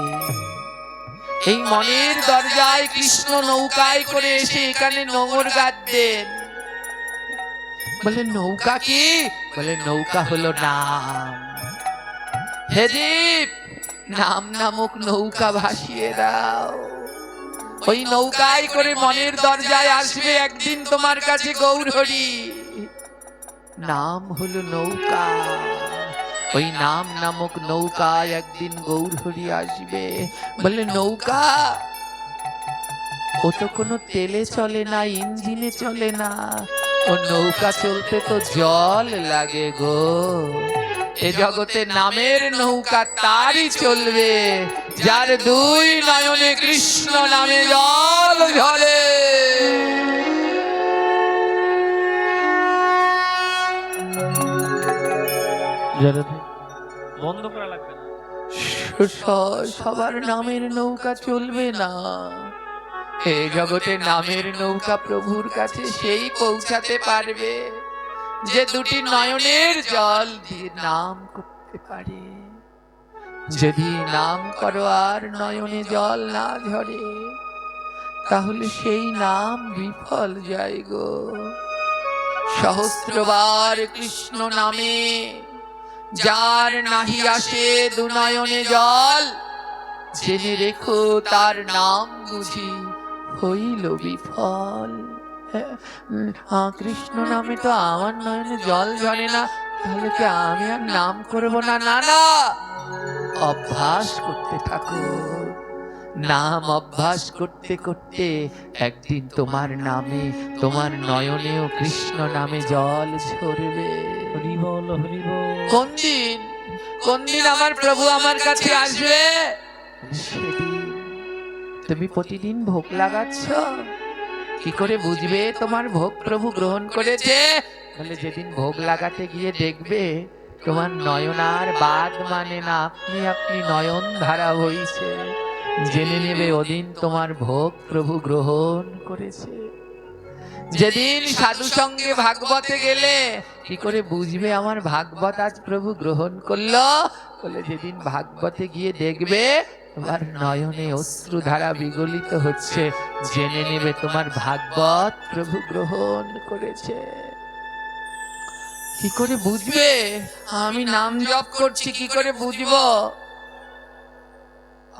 এই মনের দরজায় কৃষ্ণ নৌকায় করে এসে এখানে নোঙর গাঁথবেন। বলে নৌকা কি? বলে নৌকা হলো নাম। হে দীপ, নাম নামক নৌকা ভাসিয়ে দাও। ওই নৌকায় করে মনের দরজায় আসবে একদিন তোমার কাছে গৌরহরি। নাম হলো নৌকা। ওই নাম নামক নৌকায় একদিন গৌরহরি আসবে। বলে নৌকা, ও তো কোনো তেলে চলে না, ইঞ্জিনে চলে না। ও নৌকা চলতে তো জল লাগে গো। এ জগতে নামের নৌকা তারই চলবে, যার দুই নয়নে কৃষ্ণ নামে জল ঝরে। বন্ধ করা লাগবে না। সবার নামের নৌকা চলবে না। এ জগতে নামের নৌকা প্রভুর কাছে সেই পৌঁছাতে পারবে যে দুটি নয়নের জল দিয়ে নাম করতে পারে। যদি নাম করো আর নয়নে জল না ঝরে, তাহলে সেই নাম বিফল যায় গো। সহস্রবার কৃষ্ণ নামে যার নাহি আসে দুনয়নে জল, জেনে রেখো তার নাম বুঝি হইল বিফল। কৃষ্ণ নামে তো আমার নয়নে জল ঝরে না, তাহলে কি আমি আর নাম করব না? না না, অভ্যাস করতে থাকো। নাম অভ্যাস করতে করতে একদিন তোমার নামে, তোমার নয়নেও কৃষ্ণ নামে জল ঝরবে। হরি বল হরি বল। কোন দিন, কোন দিন আমার প্রভু আমার কাছে আসবে? সেদিন। তুমি প্রতিদিন ভোগ লাগাচ্ছ, কি করে বুঝবে তোমার ভোগ প্রভু গ্রহণ করেছে? বলে যেদিন ভোগ লাগাতে গিয়ে দেখবে তোমার নয়ন আর বাদ মানে না, আপনি আপনি নয়ন ধারা বইছে, জেনে নেবে ওদিন তোমার ভোগ প্রভু গ্রহণ করেছে। যেদিন সাধু সঙ্গে ভাগবতে গেলে কি করে বুঝবে আমার ভাগবত আজ প্রভু গ্রহণ করলো? বলে যেদিন ভাগবতে গিয়ে দেখবে তোমার নয়নে অশ্রুধারা বিগলিত হচ্ছে, জেনে নেবে তোমার ভাগবত প্রভু গ্রহণ করেছে। কি করে বুঝবে? আমি নাম জপ করছি, কি করে বুঝবো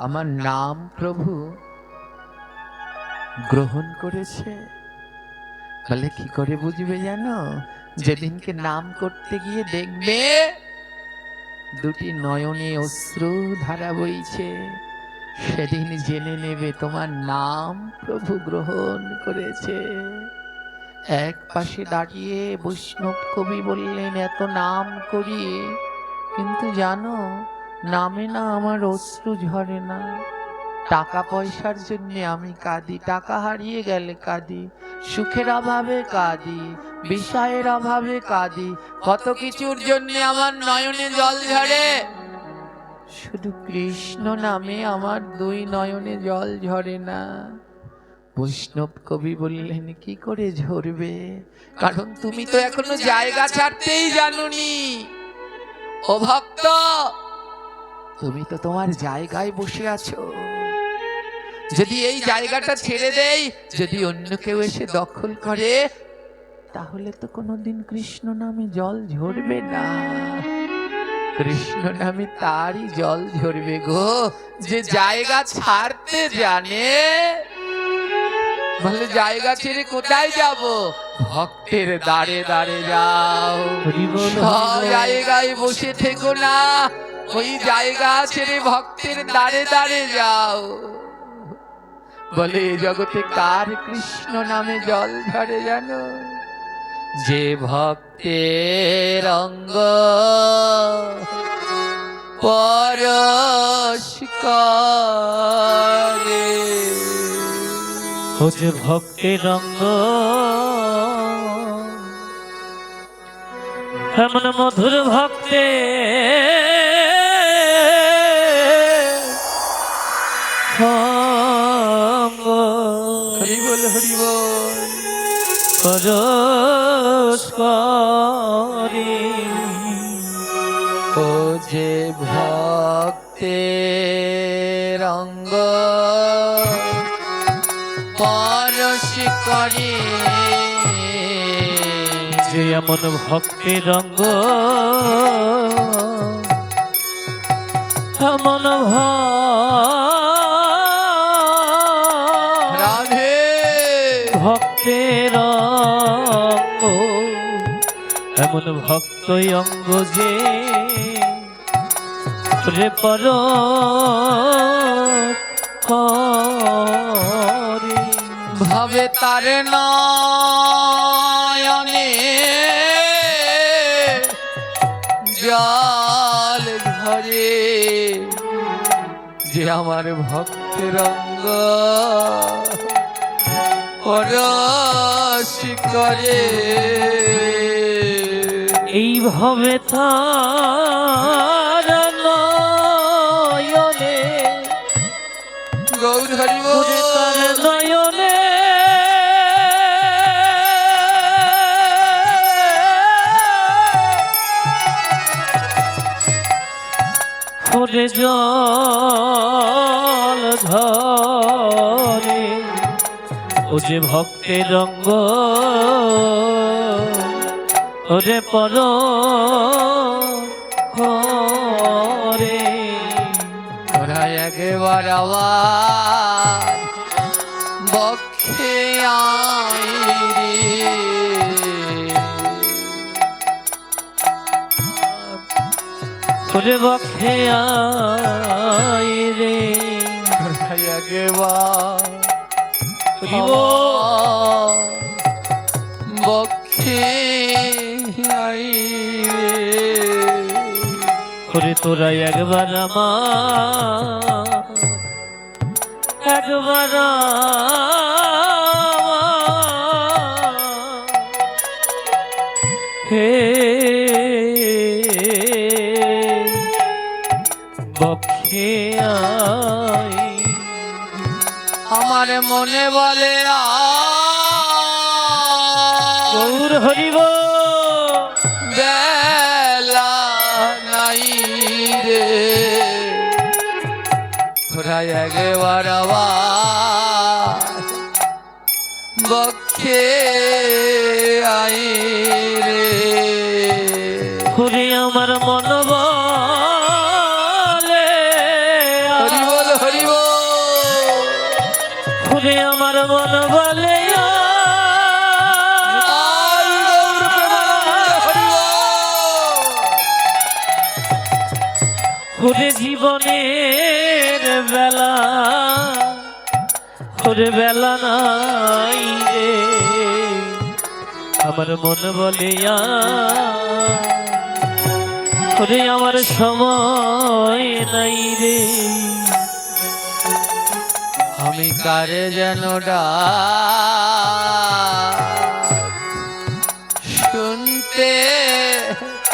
আমার নাম প্রভু গ্রহণ করেছে? বলে কি করে বুঝবে জানো? যেদিনকে নাম করতে গিয়ে দেখবে দুটি নয়নে অশ্রু ধারা বইছে, সেদিন জেনে নেবে তোমার নাম প্রভু গ্রহণ করেছে। এক পাশে দাঁড়িয়ে বৈষ্ণব কবি বললেন, এত নাম করি কিন্তু জানো নামে না আমার অশ্রু ঝরে না। টাকা পয়সার জন্য আমি কাঁদি, টাকা হারিয়ে গেলে কাঁদি, সুখের অভাবে কাঁদি, বিষয়ের অভাবে কাঁদি, কত কিছুর জন্য আমার নয়নে জল ঝরে, শুধু কৃষ্ণ নামে আমার দুই নয়নে জল ঝরে না। বৈষ্ণব কবি বললেন, কি করে ঝরবে? কারণ তুমি তো এখনো জায়গা ছাড়তেই জানোনি। ও ভক্ত, তুমি তো তোমার জায়গায় বসে আছো। যদি এই জায়গাটা ছেড়ে দেই, যদি অন্য কেউ এসে দখল করে, তাহলে তো কোনোদিন কৃষ্ণ নামে জল ঝরবে না। কৃষ্ণ নামে তারই জল ঝরবে গো, যে জায়গা ছাড়তে জানে। বলে জায়গা ছেড়ে কোথায় যাব? ভক্তের দ্বারে দ্বারে যাও, সব জায়গায় বসে থেকো না, ওই জায়গা ছেড়ে ভক্তের দ্বারে দ্বারে যাও। বলে জগতে কার কৃষ্ণ নামে জল ঝরে জানো? যে ভক্তের অঙ্গ পরশ করে, ও যে ভক্তের রঙ্গ এমন মধুর ভক্তে হরি বল হরি বল। পরশ করে, ও যে ভক্তের অঙ্গ পরশ করে, যে এমন ভক্তের রঙ্গ এমন রাধে ভক্তের অঙ্গ, এমন ভক্তই অঙ্গ যে রে পর করে, ভাবে তার নয়নে জল ঝরে, যে আমার ভক্তের অঙ্গ পরশ করে। এইভাবে তার নয়নে গৌর হরি বল। তার নয়নে ফুটে জল ধরে, ও যে ভক্তের রঙ্গ ওরে পর করে। ওরা একবার আবার বক্ষে আই রে, ওরে বক্ষে আই রে, ওরা একবার হরিব বক্ষে আইরে। ওরে তোরা একবার আমার একবার হে বক্ষে আই। আমার মনে বলে গৌর হরিব বেলা নাই রে, তোরা একবার আবার বক্ষে আই রে। ওরে আমার মন বলে হরি বল হরি বল। ওরে আমার মন বলে ওরে জীবনের বেলা ওরে বেলা নাই রে, আমার মন বলে ওরে আমার সময় নাই রে। আমি কারে যেন ডাক শুনতে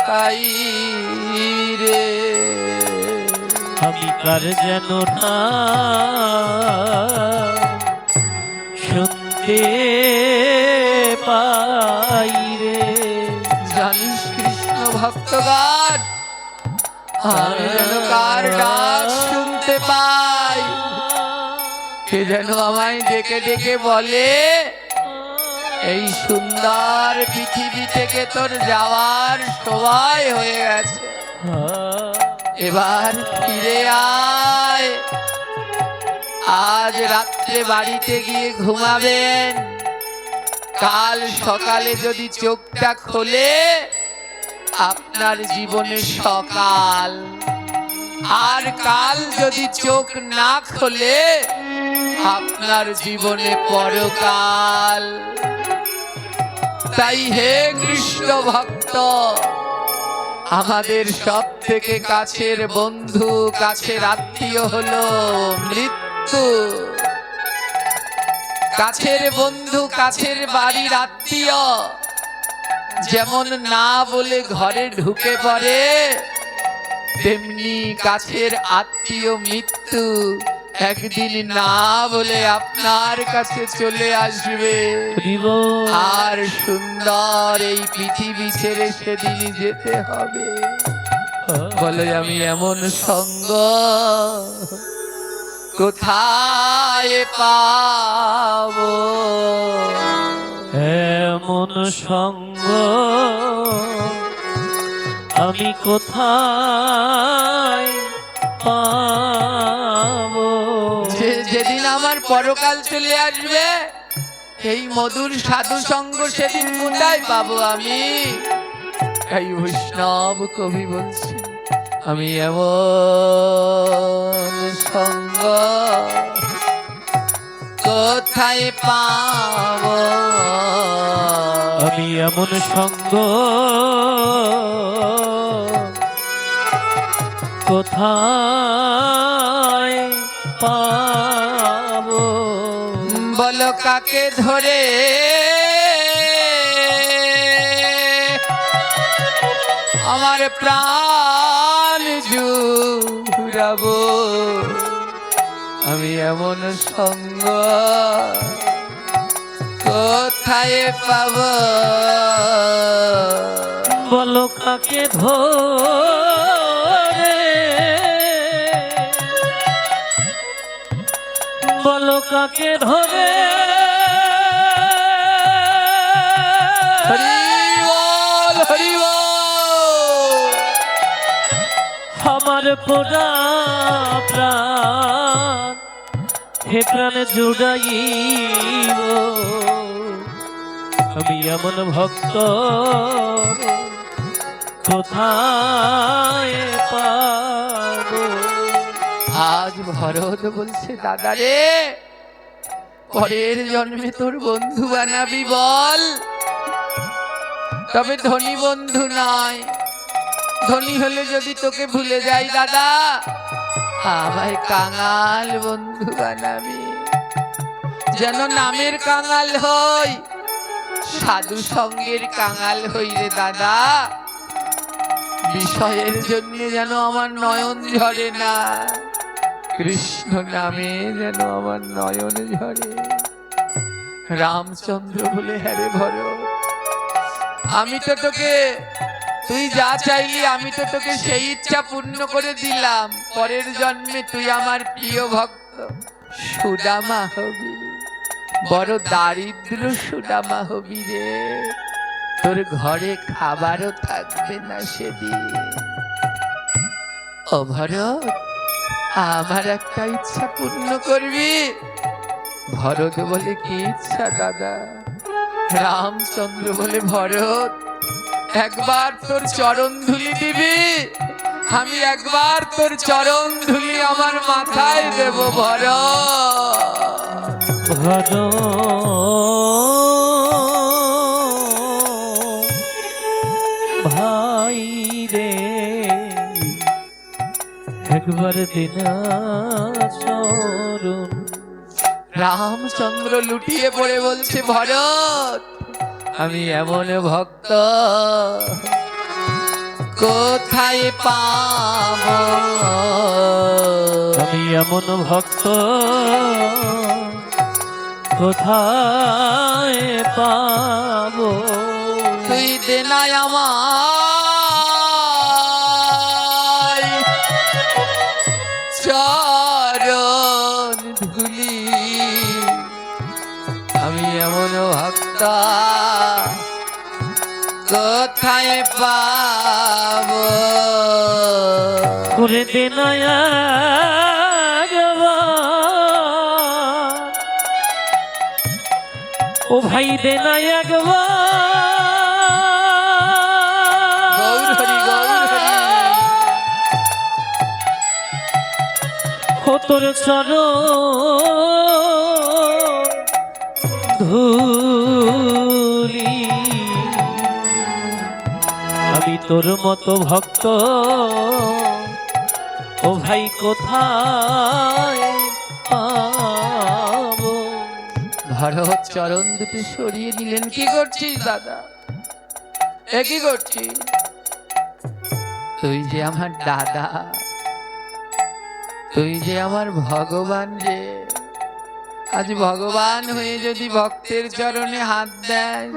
পাই রে। আমি কার যেন না শুনতে পাই রে। জানিস কৃষ্ণ ভক্তগণ, আমি যেন কার ডাক শুনতে পাই, সে যেন আমায় ডেকে ডেকে বলে এই সুন্দর পৃথিবী থেকে তোর যাওয়ার সময় হয়ে গেছে, এবার ফিরে আয়। আজ রাত্রে বাড়িতে গিয়ে ঘুমাবেন, কাল সকালে যদি চোখটা খোলে আপনার জীবনে সকাল, আর কাল যদি চোখ না খোলে আপনার জীবনে পরকাল। তাই হে কৃষ্ণ ভক্ত, আমাদের সব থেকে কাছের বন্ধু কাছের আত্মীয় হলো মৃত্যু। কাছের বন্ধু কাছের বাড়ির আত্মীয় যেমন না বলে ঘরে ঢুকে পড়ে, তেমনি কাছের আত্মীয় মৃত্যু একদিন না বলে আপনার কাছে চলে আসবে, আর সুন্দর এই পৃথিবী ছেড়ে সেদিন যেতে হবে। বলে আমি এমন সঙ্গ কোথায় পাবো, এমন সঙ্গ আমি কোথায় পাবো। যেদিন আমার পরকাল চলে আসবে এই মধুর সাধু সঙ্গ সেদিন কোথায় পাবো আমি। এই বৈষ্ণব কবি বলছি আমি এমন সঙ্গ কোথায় পাবো, আমি এমন সঙ্গ কোথায় পাবো। বলো কাকে ধরে আমার প্রাণ জুড়াবো, আমি এমন সঙ্গ কোথায় পাবো। বলো কাকে ধরে বলো কাকে ধরে হরি বল হরি বল। আমার পোড়া প্রাণ হে প্রাণে জুড়াইব, আমি এমন ভক্ত কোথায় পাবো। আজ ভরত বলছে দাদা রে, পরের জন্মে তোর বন্ধু বানাবি বল, তবে ধনী বন্ধু নয়। ধনী হলে যদি তোকে ভুলে যাই দাদা, আমায় কাঙাল বন্ধু বানাবি, যেন নামের কাঙাল হই, সাধু সঙ্গের কাঙাল হই রে দাদা। বিষয়ের জন্য যেন আমার নয়ন ঝরে না, কৃষ্ণ নামে যেন আমার নয়ন ঝরে। রামচন্দ্র বলে হ্যাঁ রে ভরত, আমি তো তোকে, তুই যা চাইলি আমি তো তোকে সেই ইচ্ছা পূর্ণ করে দিলাম। পরের জন্মে তুই আমার প্রিয় ভক্ত সুদামা হবি, বড় দারিদ্র সুদামা হবি রে, তোর ঘরে খাবারও থাকবে না সেদিন। ও ভরত, আমার একটা ইচ্ছা পূর্ণ করবি? ভরত বলে কি ইচ্ছা দাদা? রামচন্দ্র বলে ভরত, একবার তোর চরণ ধুলি দিবি, আমি একবার তোর চরণ ধুলি আমার মাথায় দেব ভরত। ভরত ভাই রে, একবার দিন চরণ। রামচন্দ্র লুটিয়ে পড়ে বলছে ভরত, আমি এমন ভক্ত কোথায় পাব? আমি এমন ভক্ত কোথায় পাবো? তুই দে না আমায় চরণ ধুলি, আমি এমন ভক্ত কোথায় পাব? করে দে না ও ভাই, দে না গৌর হরি, গৌর হরি। ও তোর চরণ ধুলি, আমি তোর মতো ভক্ত ও ভাই কোথায় পাবো? ভরত চরণ দুটো সরিয়ে দিলেন। কি করছিস দাদা? এ কি করছিস? তুই যে আমার দাদা, তুই যে আমার ভগবান রে। আজ ভগবান হয়ে যদি ভক্তের চরণে হাত দেয়,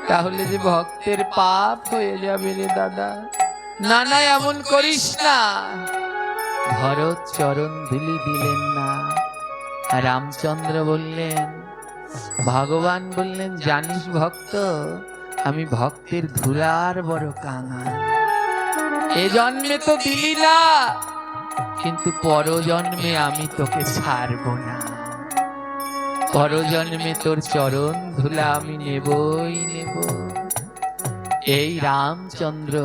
তাহলে যে ভক্তের পাপ হয়ে যাবে রে দাদা। না না, এমন করিস না। ভরত চরণ ধুলি দিলেন না। রামচন্দ্র বললেন, ভগবান বললেন, জানিস ভক্ত, আমি ভক্তের ধুলার বড় কাঙাল। এ জন্মে তো দিলি না, কিন্তু পরজন্মে আমি তোকে ছাড়ব না। পরজন্মে তোর চরণ ধুলা আমি নেবই নেব। এই রামচন্দ্র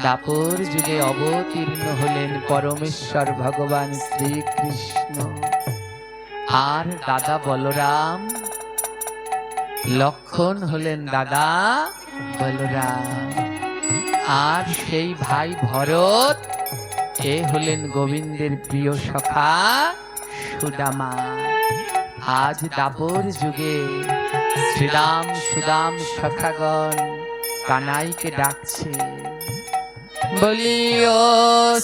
দাপর যুগে অবতীর্ণ হলেন পরমেশ্বর ভগবান শ্রীকৃষ্ণ। আর দাদা বলরাম, লক্ষণ হলেন দাদা বলরাম। আর সেই ভাই ভরত, এ হলেন গোবিন্দের প্রিয় সখা সুদামা। আজ দাপর যুগে শ্রীরাম সুদাম সখাগণ কানাইকে ডাকছে, বলিও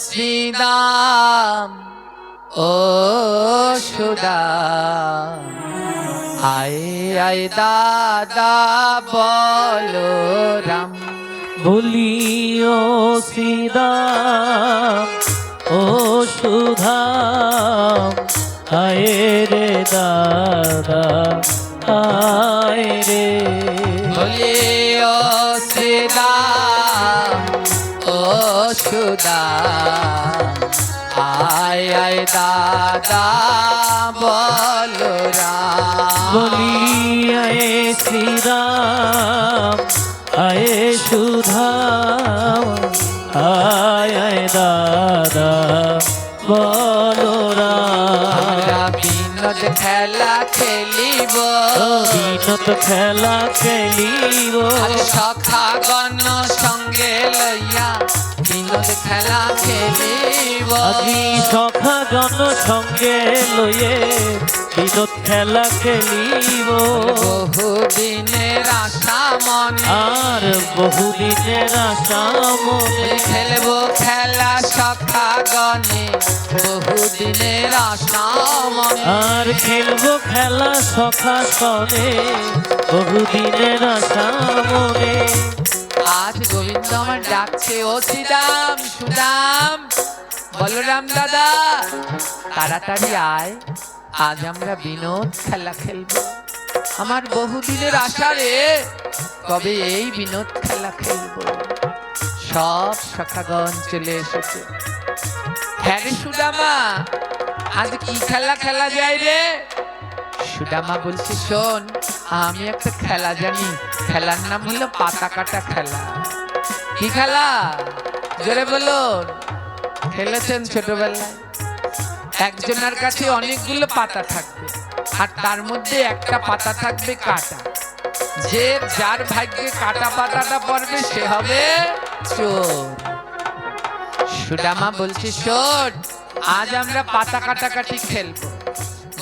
শ্রীরাম ও সুদাম, আয় আয় দাদা বলরাম। বলিও শ্রীরাম ও সুধাম, আয় রে দাদা আয় রে। বলিও শ্রীরাম ও সুদাম, আয় আয় দাদা বলরাম। বলিয়ে শ্রীরাম আয় সুধাম, আয় আয় দাদা খেলা খেলিব বিনোদ খেলা খেলিব আর সখাগণ সঙ্গে লইয়া বিনোদ খেলা খেলিব আজি সখা জন সঙ্গে লয়ে বিনোদ খেলা খেলিব বহুদিনের আশা মনে আর বহুদিনের আশা মনে খেলব খেলা সখাগণে বহুদিনের আশা মনে আর খেলবো খেলা সখা সনে বহুদিনের আশা মনে আজ গোবিন্দ আমার ডাকছে ও শ্রীরাম সুদাম বলরাম দাদা তাড়াতাড়ি আয় আজ আমরা বিনোদ খেলা খেলবো আমার বহুদিনের আশা রে কবে এই বিনোদ খেলা খেলবো সব সখাগণ চলে এসেছে হ্যাঁ রে সুদামা আজ কি খেলা খেলা যায় রে সুদামা বলছে শোন আমি একটা খেলা জানি খেলার নাম হলো পাতা কাটা খেলা কি খেলা জোরে বলুন খেলেছেন ছোটবেলায় একজনের কাছে অনেকগুলো পাতা থাকবে আর তার মধ্যে একটা পাতা থাকবে কাটা যে যার ভাগ্যে কাটা পাতাটা পড়বে সে হবে চোর সুদামা বলছে শোন আজ আমরা পাতা কাটাকাটি খেলবো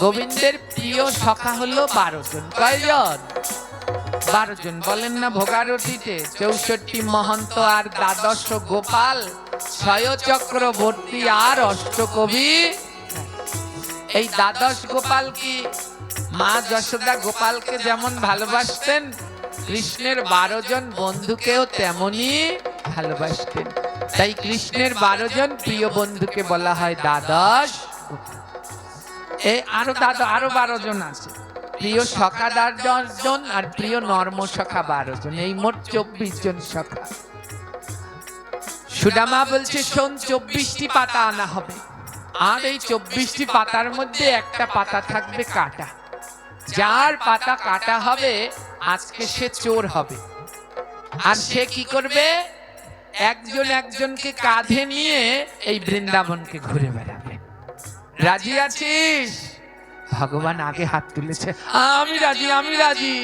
গোবিন্দের প্রিয় সখা হলো 12 জন কয়জন 12 জন বলেন না ভোগারতিতে 64 মহন্ত আর দ্বাদশ গোপাল 6 চক্রবর্তী আর অষ্টকবি এই দ্বাদশ গোপাল কি মা যশোদা গোপালকে যেমন ভালোবাসতেন কৃষ্ণের 12 জন বন্ধুকেও তেমনি ভালোবাসতেন তাই কৃষ্ণের 12 জন প্রিয় বন্ধুকে বলা হয় দ্বাদশ এই আরো 12 জন আছে প্রিয় সখা 10 জন আর প্রিয় নর্ম সখা 12 জন এই মোট 24 জন সখা সুদামা বলছে শোন 24টি পাতা আনা হবে আর এই 24টি পাতার মধ্যে একটা পাতা থাকবে কাটা যার পাতা কাটা হবে আজকে সে চোর হবে আর সে কি করবে একজন একজনকে কাঁধে নিয়ে এই বৃন্দাবনকে ঘুরে বেড়াবে রাজি আছিস ভগবান আগে হাত তুলেছে আমি রাজি আমি রাজি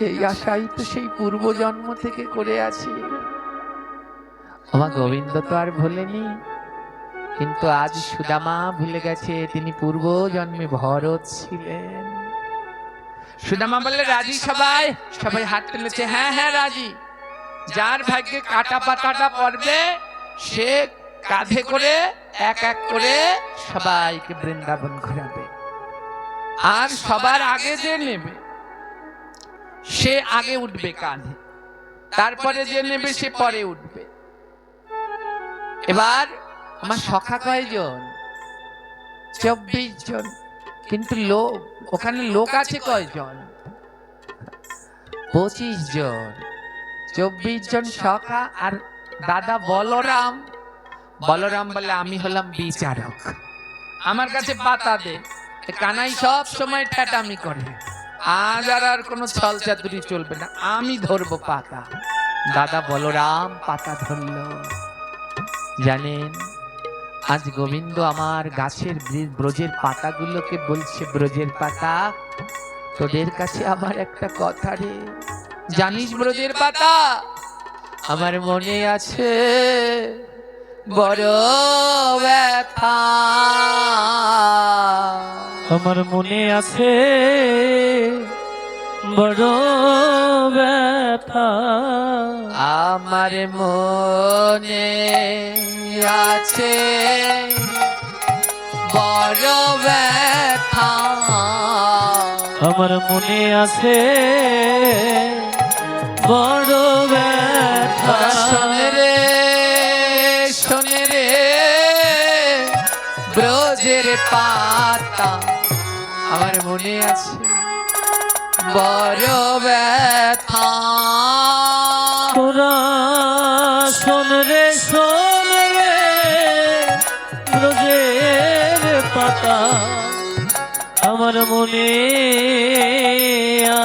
এই আশাই তো সেই পূর্ব জন্ম থেকে করে আছি আমার গোবিন্দ তো আর ভোলেনি কিন্তু আজ সুদামা ভুলে গেছে তিনি পূর্ব জন্মে ভরত ছিলেন সুদামা বললে রাজি সবাই সবাই হাত তুলেছে হ্যাঁ হ্যাঁ রাজি যার ভাগ্যে কাটা পাতাটা পড়বে সে কাঁধে করে এক এক করে সবাইকে বৃন্দাবন ঘোরাবে আর সবার আগে যে নেবে সে আগে উঠবে কাঁধে তারপরে যে নেবে সে পরে উঠবে এবার আমার সখা কয়জন 24 জন কিন্তু লোক ওখানে লোক আছে কয়জন 25 জন 24 জন সখা আর দাদা বলরাম বলে আমি হলাম বিচারক আমার কাছে পাতা দে কানাই সব সময় ঠেটামি করে আজ আর কোনো ছল চাতুরি চলবে না আমি ধরবো পাতা দাদা বলরাম পাতা ধরলো জানেন আজ গোবিন্দ আমার গাছের ব্রজের পাতাগুলোকে বলছে ব্রজের পাতা তোদের কাছে আমার একটা কথা রে জানিস ব্রজের পাতা আমার মনে আছে বড় ব্যথা আমার মনে আছে বড় ব্যথা আমার মনে আছে বড় ব্যথা আমার মনে আছে বড় ব্যথা শোনে রে ব্রজের পাতা আমার মনে আছে বড় ব্যথা তোরা শোন রে ব্রজের পাতা আমার মনে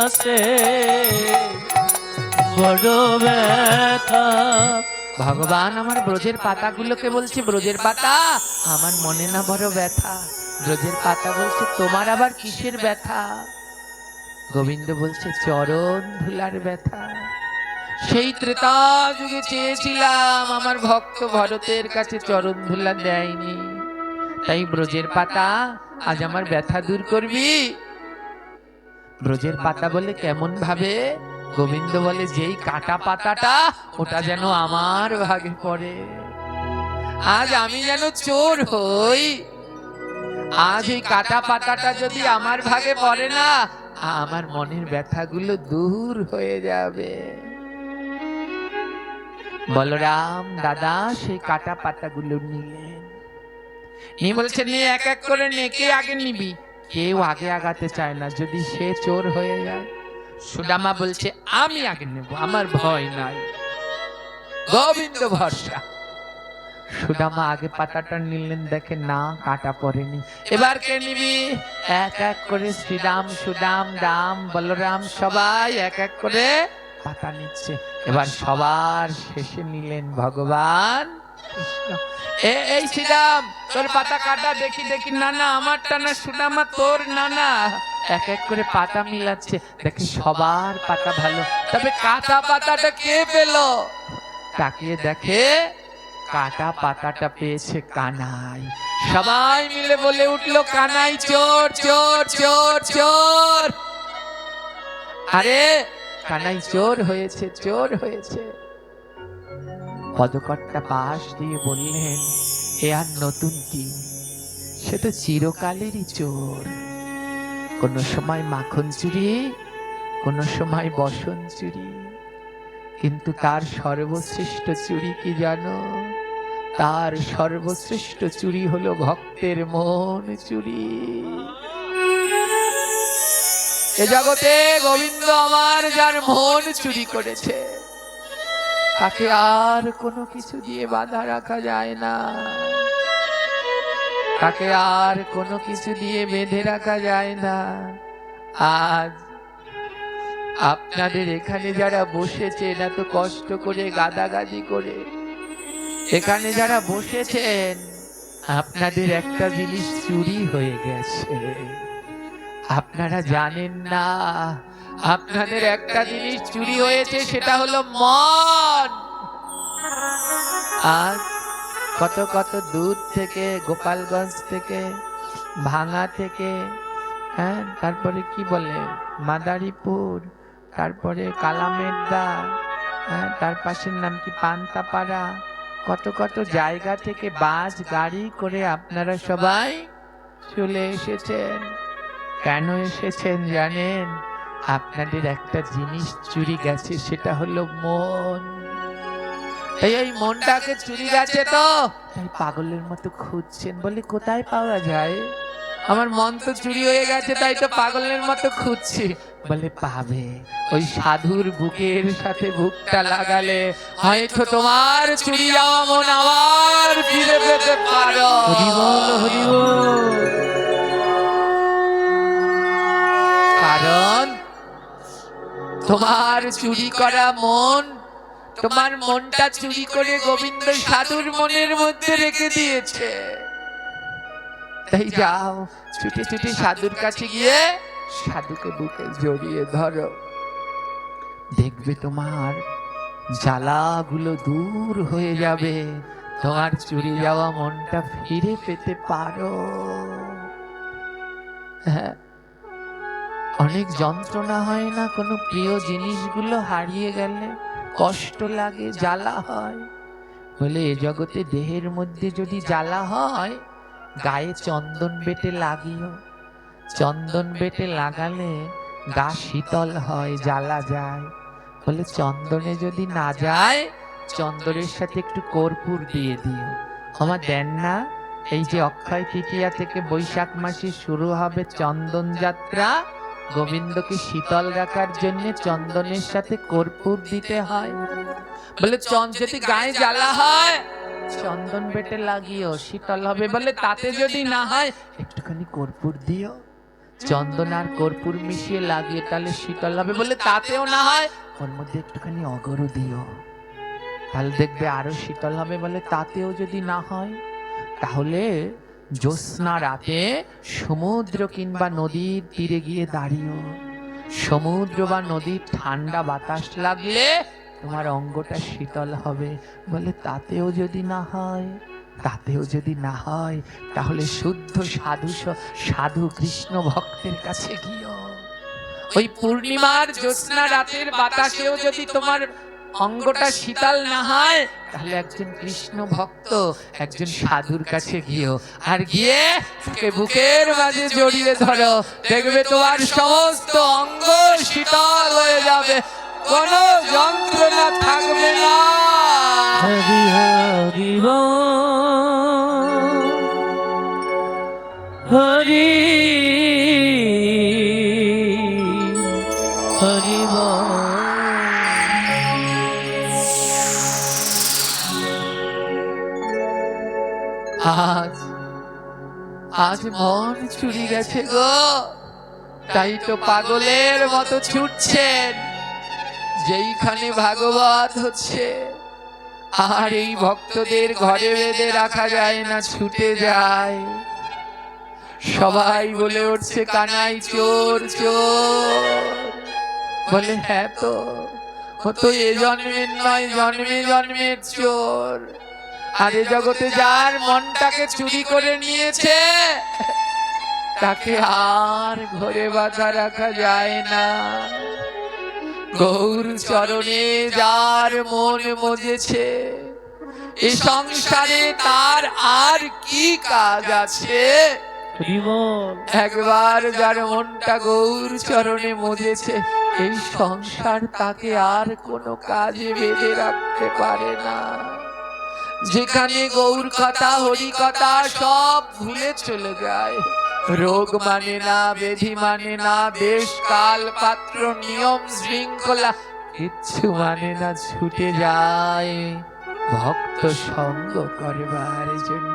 আছে বড় ব্যথা ভগবান আমার ব্রজের পাতাগুলোকে বলছে ব্রজের পাতা আমার মনে না বড় ব্যথা ব্রজের পাতা বলছে তোমার আবার কিসের ব্যথা? গোবিন্দ বলছে চরণ ধুলার ব্যথা। সেই ত্রেতা যুগে চেয়েছিলাম, আমার ভক্ত ভরতের কাছে চরণ ধুলা দেয়নি, তাই ব্রজের পাতা আজ আমার ব্যথা দূর করবি? ব্রজের পাতা বলে কেমন ভাবে? গোবিন্দ বলে যেই কাটা পাতাটা ওটা যেন আমার ভাগে পড়ে, আজ আমি যেন চোর হই, আজ এই কাটা পাতাটা যদি আমার ভাগে পড়ে না, আমার মনের ব্যথাগুলো দূর হয়ে যাবে। বলরাম দাদা সেই কাটা পাতাগুলো নিলেন, নিয়ে বলছে নিয়ে এক এক করে নে, কে আগে নিবি? কেউ আগে আগাতে চায় না, যদি সে চোর হয়ে যায়। সুদামা বলছে আমি আগে নেব, আমার ভয় নাই, গোবিন্দ ভরসা। সুদামা আগে পাতাটা নিলেন, দেখে না কাটা পড়েনি। এবার কে নিবি? এক এক করে শ্রীরাম, সুদাম, রাম, বলরাম সবাই এক এক করে পাতা নিচ্ছে। এবার সবার শেষে নিলেন ভগবান কৃষ্ণ। এই শ্রীরাম তোর পাতা কাটা, দেখি দেখি, না না আমারটা না, সুদামা তোর, না না। এক এক করে পাতা মিলাচ্ছে, দেখে সবার পাতা ভালো, তবে কাটা পাতাটা কে পেল? তাকিয়ে দেখে কাটা পাতাটা পেয়েছে কানাই। সবাই মিলে বলে উঠলো কানাই চোর চোর চোর চোর। আরে কানাই চোর হয়েছে, চোর হয়েছে। পদকর্তা পাশ দিয়ে বললেন এ আর নতুন কি, সে তো চিরকালেরই চোর। কোন সময় মাখন চুরি, কোন সময় বসন চুরি, কিন্তু তার সর্বশ্রেষ্ঠ চুরি কি জানো? তার সর্বশ্রেষ্ঠ চুরি হলো ভক্তের মন চুরি। এ জগতে গোবিন্দ আমার যার মন চুরি করেছে, তাকে আর কোনো কিছু দিয়ে বাধা রাখা যায় না, তাকে আর কোনো কিছু দিয়ে বেঁধে রাখা যায় না। আজ আপনাদের এখানে যারা বসেছেন এত কষ্ট করে গাদাগাদি করে, এখানে যারা বসেছেন আপনাদের একটা জিনিস চুরি হয়ে গেছে, আপনারা জানেন না। আপনাদের একটা জিনিস চুরি হয়েছে, সেটা হলো মন। আজ কত কত দূর থেকে, গোপালগঞ্জ থেকে, ভাঙা থেকে, হ্যাঁ, তারপরে কি বলে মাদারীপুর, তারপরে কালামেরদা, হ্যাঁ, তার পাশের নাম কি পান্তাপাড়া, কত কত জায়গা থেকে বাস গাড়ি করে আপনারা সবাই চলে এসেছেন। কেন এসেছেন জানেন? আপনাদের একটা জিনিস চুরি গেছে, সেটা হলো মন। এই মনটাকে চুরি গেছে তো তাই পাগলের মতো খুঁজছেন, বলে কোথায় পাওয়া যায়? আমার মন তো চুরি হয়ে গেছে, তাই তো পাগলের মতো খুঁজছি। বলে পাবে, ওই সাধুর বুকের সাথে বুকটা লাগালে হয়তো তোমার চুরি যাওয়া মন আবার ফিরে পেতে পারো। হরি বল হরি বল। কারণ তোমার চুরি করা মন, তোমার মনটা চুরি করে গোবিন্দ সাধুর মনের মধ্যে রেখে দিয়েছে। তাই যাও ছুটে ছুটে সাধুর কাছে গিয়ে সাধুকে বুকে জড়িয়ে ধরো, দেখবে তোমার জ্বালাগুলো দূর হয়ে যাবে, তোমার চুরি যাওয়া মনটা ফিরে পেতে পারো। হ্যাঁ, অনেক যন্ত্রণা হয় না? কোনো প্রিয় জিনিসগুলো হারিয়ে গেলে কষ্ট লাগে, জ্বালা হয়। বলে এ জগতে দেহের মধ্যে যদি জ্বালা হয়, গায়ে চন্দন বেটে লাগিও, চন্দন বেটে লাগালে গা শীতল হয়, জ্বালা যায়। বলে চন্দনে যদি না যায়, চন্দনের সাথে একটু কর্পূর দিয়ে দিও। আমার দেন না? এই যে অক্ষয় তৃতীয়া থেকে বৈশাখ মাসে শুরু হবে চন্দন যাত্রা, গোবিন্দকে শীতল রাখার জন্য চন্দনের সাথে কর্পূর দিতে হয়। বলে যদি গায়ে জ্বালা হয় চন্দন বেটে লাগিও, শীতল হবে। বলে তাতে যদি না হয় একটুখানি কর্পূর দিও, চন্দন আর কর্পূর মিশিয়ে লাগিয়ে, তাহলে শীতল হবে। বলে তাতেও না হয় ওর মধ্যে একটুখানি অগরু দিও, তাহলে দেখবে আরো শীতল হবে। বলে তাতেও যদি না হয়, তাহলে জ্যোৎস্না রাতে সমুদ্র কিংবা নদীর তীরে গিয়ে দাঁড়িও। সমুদ্র বা নদীর ঠান্ডা বাতাস লাগলে তোমার অঙ্গটা শীতল হবে। বলে তাতেও যদি না হয়, তাতেও যদি না হয়, তাহলে শুদ্ধ সাধু কৃষ্ণ ভক্তের কাছে গিয়েও। ওই পূর্ণিমার জ্যোৎস্না রাতের বাতাসেও যদি তোমার অঙ্গটা শীতল না হয়, তাহলে একজন কৃষ্ণ ভক্ত, একজন সাধুর কাছে গিয়েও। আর গিয়ে তাকে বুকের মাঝে জড়িয়ে ধরো, দেখবে তোমার সমস্ত অঙ্গ শীতল হয়ে যাবে, কোনো যন্ত্রণা থাকবে না। হরি হরি হরি হরি আজ মন চুরি গেছে গো, তাই তো পাগলের মতো ছুটছেন। যেইখানে ভাগবত হচ্ছে আর এই ভক্তদের ঘরে বেঁধে রাখা যায় না, ছুটে যায়। সবাই বলে উঠছে কানাই চোর চোর। বলে হ্যাঁ তো, ও তো এ জন্মের নয়, জন্মে জন্মের চোর। আর এ জগতে যার মনটাকে চুরি করে নিয়েছে, তাকে আর ঘরে বাঁধা রাখা যায় না। গৌর চরণে যার মন মজেছে, এ সংসারে তার আর কি কাজ আছে? একবার যার মনটা গৌর চরণে মজেছে, এই সংসার তাকে আর কোনো কাজে বেঁধে রাখতে পারে না। যেখানে গৌর কথা হরি কথা সব ভুলে চলে যায়, রোগ মানে না, ব্যাধি মানে না, দেশ কাল পাত্র নিয়ম শৃঙ্খলা কিচ্ছু মানে না, ছুটে যায় ভক্ত সঙ্গ করবার জন্য।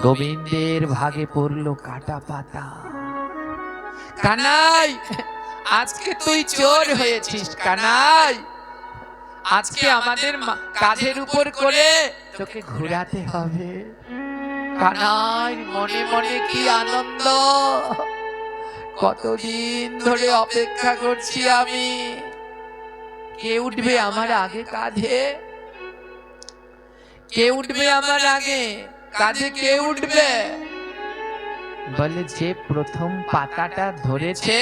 গোবিন্দের ভাগে পড়লো কাটা পাতা। কানাই, আজকে তুই চোর হয়েছিস কানাই, আজকে আমাদের কাঁধের উপর করে তোকে ঘোরাতে হবে। কানাই মনে মনে কি আনন্দ, কতদিন ধরে অপেক্ষা করছি আমি। কে উঠবে আমার আগে কাঁধে? কে উঠবে আমার আগে কাঁধে? কে উঠবে? বলে যে প্রথম পাতাটা ধরেছে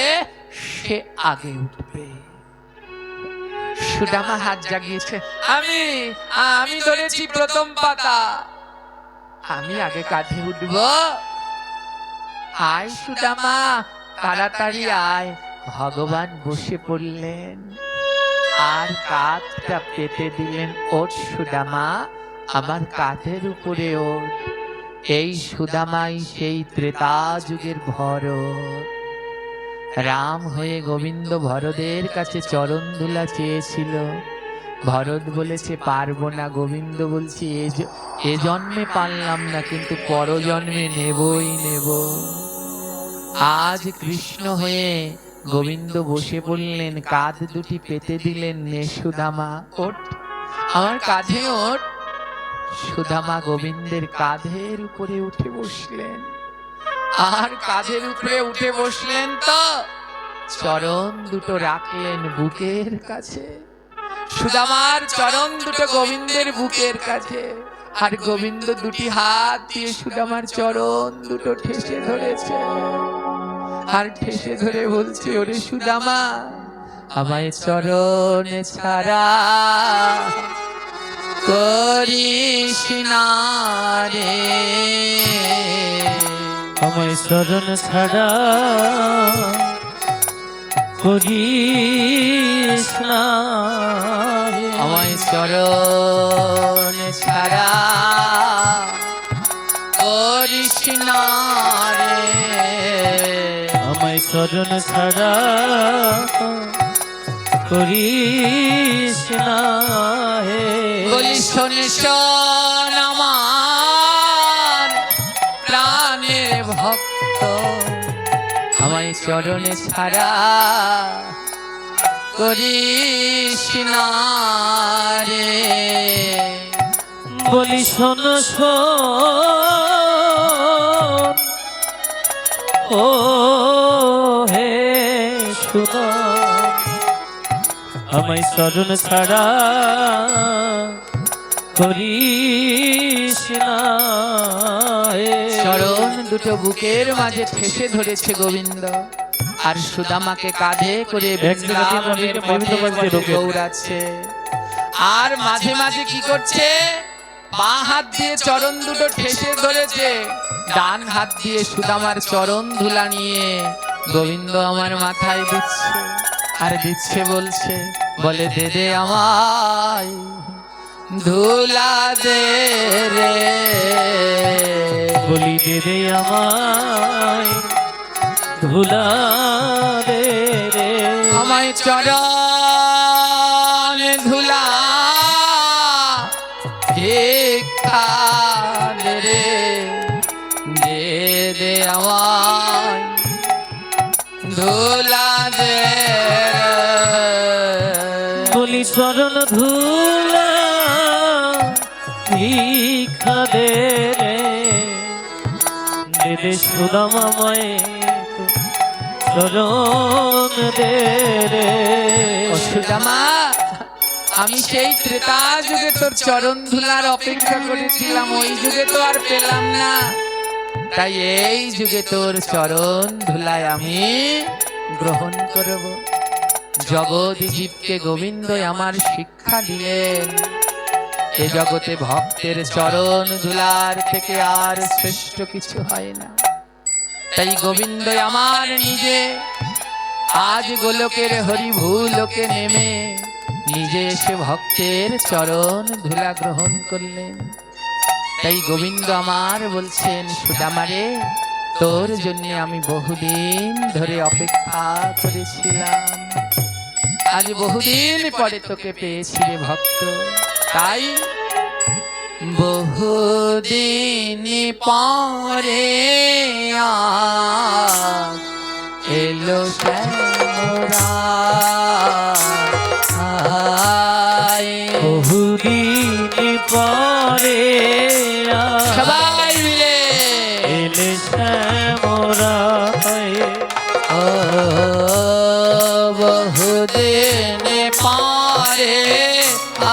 সে আগে উঠবে। সুদামা হাত জাগিয়েছে, আমি আমি ধরেছি প্রথম পাতা, আমি আগে কাঁধে উঠব। আয় সুদামা, তাড়াতাড়ি আয়। ভগবান বসে পড়লেন আর কাঁধটা পেতে দিলেন। ওঠ সুদামা, আমার কাঁধের উপরে ওঠ। এই সুদামাই সেই ত্রেতা যুগের ভরত। রাম হয়ে গোবিন্দ ভরতের কাছে চরণ ধুলা চেয়েছিল। ভরত বলেছে পারবো না, গোবিন্দ বলছে এ জন্মে পারলাম না, কিন্তু পরজন্মে নেবই নেব। আজ কৃষ্ণ হয়ে গোবিন্দ বসে পড়লেন, কাঁধ দুটি পেতে দিলেন। নে সুদামা ওঠ, আমার কাঁধে ওঠ। সুদামা গোবিন্দের কাঁধের উপরে উঠে বসলেন। আর কাঁধের উপরে উঠে বসলেন তো চরণ দুটো রাখলেন বুকের কাছে। সুদামার চরণ দুটো গোবিন্দের বুকের কাছে, আর গোবিন্দ দুটি হাত দিয়ে সুদামার চরণ দুটো ঠেসে ধরেছে। আর ঠেসে ধরে বলছে, ওরে সুদামা, আমায় চরণে ছাড়া করিস না রে, আমায় চরণ ছাড়া করিস না, আমায় চরণ ছাড়া করিস না রে, আমায় চরণ ছাড়া করিস না হে। বলি শোন শোন আমার প্রাণের ভক্ত, আমায় চরণে ছাড়া করিস না রে। বলি শোন শোন ও হে সুদাম আমায় স্মরণ ছাড়া করিস না হে। চরণ দুটো বুকের মাঝে ঠেসে ধরেছে গোবিন্দ, আর সুদামাকে কাঁধে করে বৃন্দাবনের পথে পথে দৌড়াচ্ছে। আর মাঝে মাঝে কি করছে, বাঁ হাত দিয়ে চরণ দুটো ঠেসে ধরেছে, ডান হাত দিয়ে সুদামার চরণ ধুলা নিয়ে গোবিন্দ আমার মাথায় দিচ্ছে। আর দিচ্ছে বলছে, বলে দে দে আমায় ধুলা দে রে, বলি দে দে আমায় ধুলা দে রে, আমায় চরণ ধুলা ভিক্ষা দে রে, দে দে আমায় ধুলা দে রে। বলি চরণ ধুলা ভিক্ষা দে রে, দে দে সুদামাময় চরণ দে রে। ও সুদামা, আমি সেই ত্রেতা যুগে তোর চরণ ধুলার অপেক্ষা করেছিলাম, ওই যুগে তো আর পেলাম না, তাই এই যুগে তোর চরণ ধুলায় আমি গ্রহণ করব। জগৎ জীবকে গোবিন্দ আমার শিক্ষা দিলেন, এ জগতে ভক্তের চরণ ধুলার থেকে আর শ্রেষ্ঠ কিছু হয় না। তাই গোবিন্দ আমার নিজে আজ গোলকের হরিভূলোকে নেমে নিজে এসে ভক্তের চরণ ধুলা গ্রহণ করলেন। তাই গোবিন্দ আমার বলছেন, সুদামারে তোর জন্য আমি বহুদিন ধরে অপেক্ষা করেছিলাম, আজ বহুদিন পরে তোকে পেয়েছি রে ভক্ত। তাই বহুদিন পরে আজ এলো শ্যামরা, বহুদিন পরে সবাই মিলে এলে শ্যামরা, ও বহুদিন পরে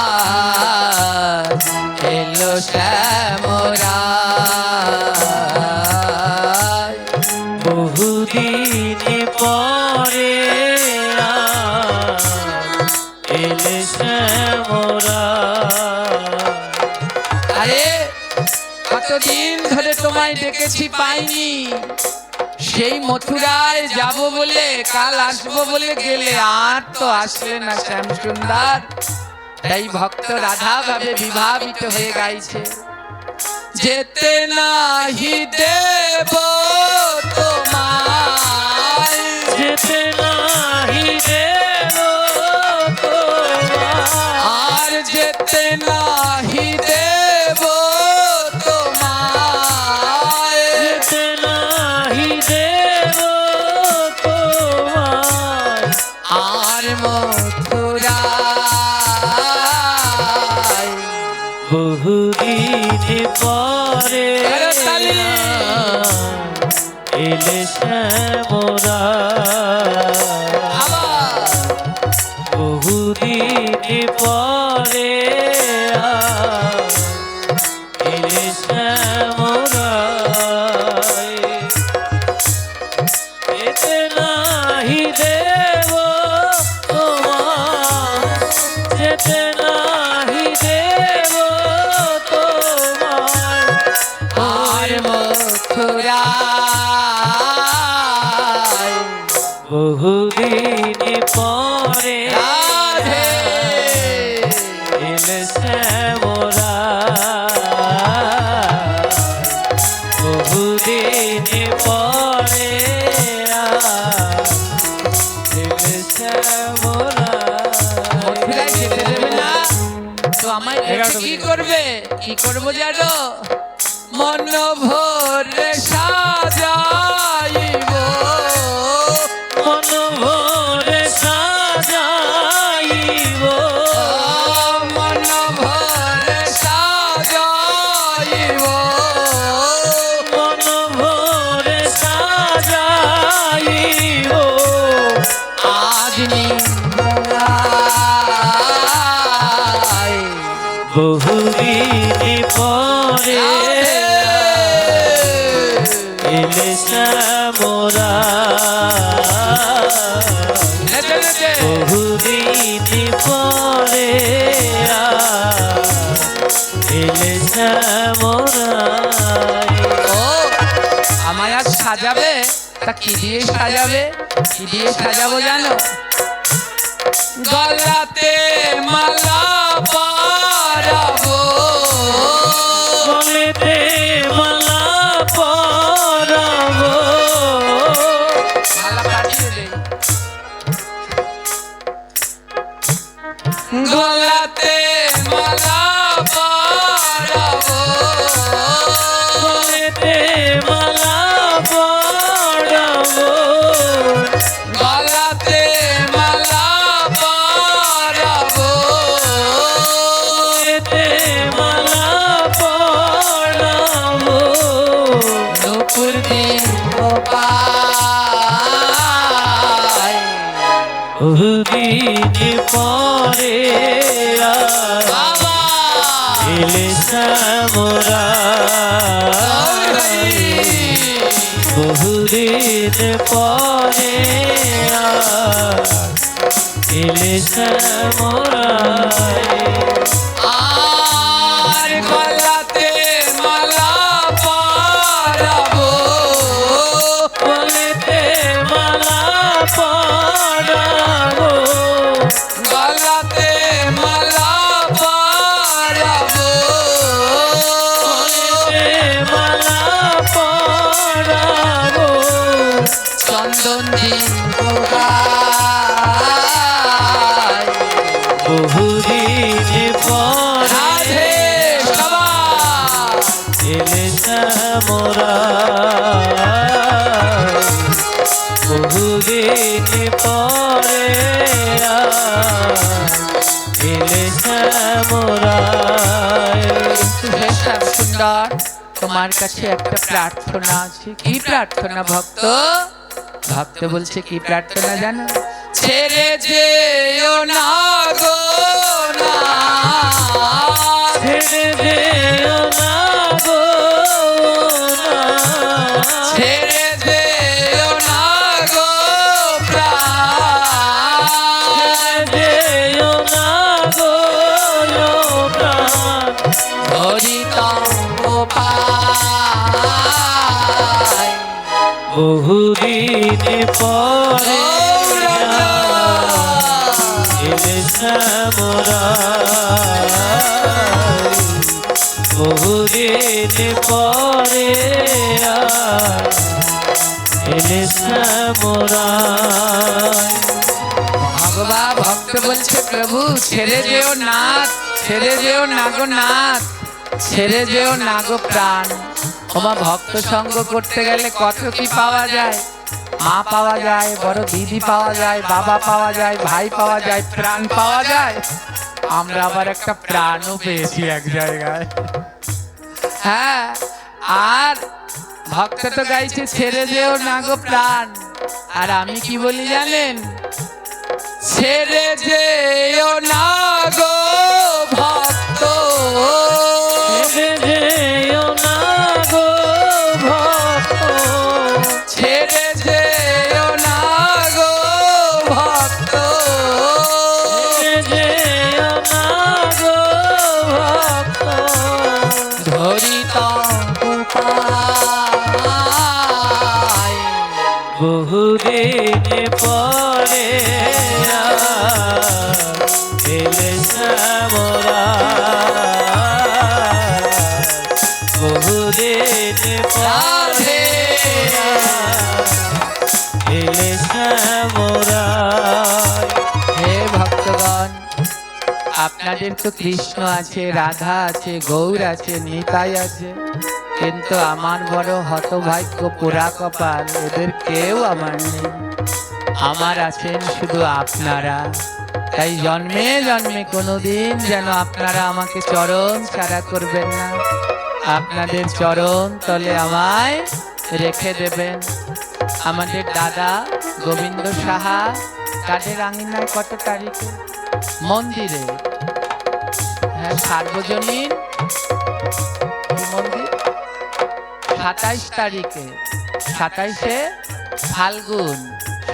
আজ এলো শ্যামরা, বহুদিন পরে এলে শ্যামরা। আরে কতদিন ধরে তোমায় ডেকেছি পাইনি, সেই মথুরায় যাব বলে, কাল আসবো বলে গেলে, আর তো আসলে না শ্যাম সুন্দর। তাই ভক্ত রাধা ভাবে বিভাবিত হয়ে গাইছে, যেতে নাহি দেব তোমায়, যেতে নাহি দেব তোমায়, আর যেতে নাহি দেব তোমায়, যেতে নাহি দেব তোমায়, আর মথুরায় বহুদিন পরে এলে শ্যামরা, বহুদিন পরে এলে শ্যামরা, যেতে নাহি দেব তোমায়, যেতে নাহি দেব তোমায়, আর মথুরায় বহুদিন পরে রাধে এলে শ্যামরা, বহুদিন পরে এলে শ্যামরা। মথুরায় যেতে দেবে না তো আমায় দেখে কি করবে, কি করবো জানো, মন ভরে সাজাইব, মন ভরে সাজাইব, মন ভরে সাজাইব, মন ভরে সাজাইব, বহুদিন পরে এলে শ্যামরা নেচে নেচে বহুদিন পরে এলে শ্যামরা ও আমায় আজ সাজাবে, তা কি দিয়ে সাজাবে, কি দিয়ে সাজাবো জানো? গলাতে মালা পরাবো, গলেতে মালা পরাবো মালা পাঠিয়ে দে। গলাতে মালা পরাবো, গলেতে মালা পরাবো গলাতে মালা পরাবো, গলেতে মালা পরাবো নুপুর দিব পায়, বহুদিন পরে বাবা এলে শ্যামরা বহুদিন পরে এলে শ্যামরা আর গলাতে মালা পরাবো, গলেতে মালা পরাবো গলাতে মালা পরাবো, গলেতে মালা পরাবো চন্দন দিব গায়। বহুদিন পরে রাধে সবাই এলে শ্যামরা বহুদিন পরে এলে শ্যামরা শ্রেষ্ঠ সুন্দর, তোমার কাছে একটা প্রার্থনা আছে। কি প্রার্থনা ভক্ত? ভক্ত বলছে কি প্রার্থনা জানো? ছেড়ে যেও না গো না, ছেড়ে যেও না গো না ছেড়ে যেও না গো প্রাণ, যেও না গো প্রাণ হরিতম পায়। বহুদিন পরে এলে শ্যামরা বহুদিন পরে এলে শ্যামরা ভগবা ভক্ত বলছে প্রভু ছেড়ে যেও নাথ, ছেড়ে যেও না গো নাথ, ছেড়ে যেও না গো প্রাণ। ওমা ভক্ত সঙ্গ করতে গেলে কত কি পাওয়া যায়, মা পাওয়া যায়, বড় দিদি পাওয়া যায়, বাবা পাওয়া যায়, ভাই পাওয়া যায়, প্রাণ পাওয়া যায়। আমরা আবার একটা প্রাণও পেয়েছি এক জায়গায়। হ্যাঁ, আর ভক্ত তো গাইছে ছেড়ে যেও না গো প্রাণ, আর আমি কি বলি জানেন? ছেড়ে যেও না গো ভক্ত, ছেড়ে যেও না গো ভক্ত ছেড়ে যেও না গো ভক্ত, ছেড়ে যেও না গো ভক্ত ধরিতম পায়। বহুদিন পরে এলে শ্যামরা বহুদিন পরে এলে শ্যামরা হে ভক্তগণ, আপনাদের তো কৃষ্ণ আছে, রাধা আছে, গৌর আছে, নিতাই আছে, কিন্তু আমার বড় হতভাগ্য পোড়া কপাল, এদের কেউ আমার নেই। আমার আছেন শুধু আপনারা। তাই জন্মে জন্মে কোনোদিন যেন আপনারা আমাকে চরণ ছাড়া করবেন না, আপনাদের চরণ তলে আমায় রেখে দেবেন। আমাদের দাদা গোবিন্দ সাহা কাদের আঙিনায় কত তারিখে মন্দিরে, হ্যাঁ, সার্বজনীন 27 তারিখে 27শে ফাল্গুন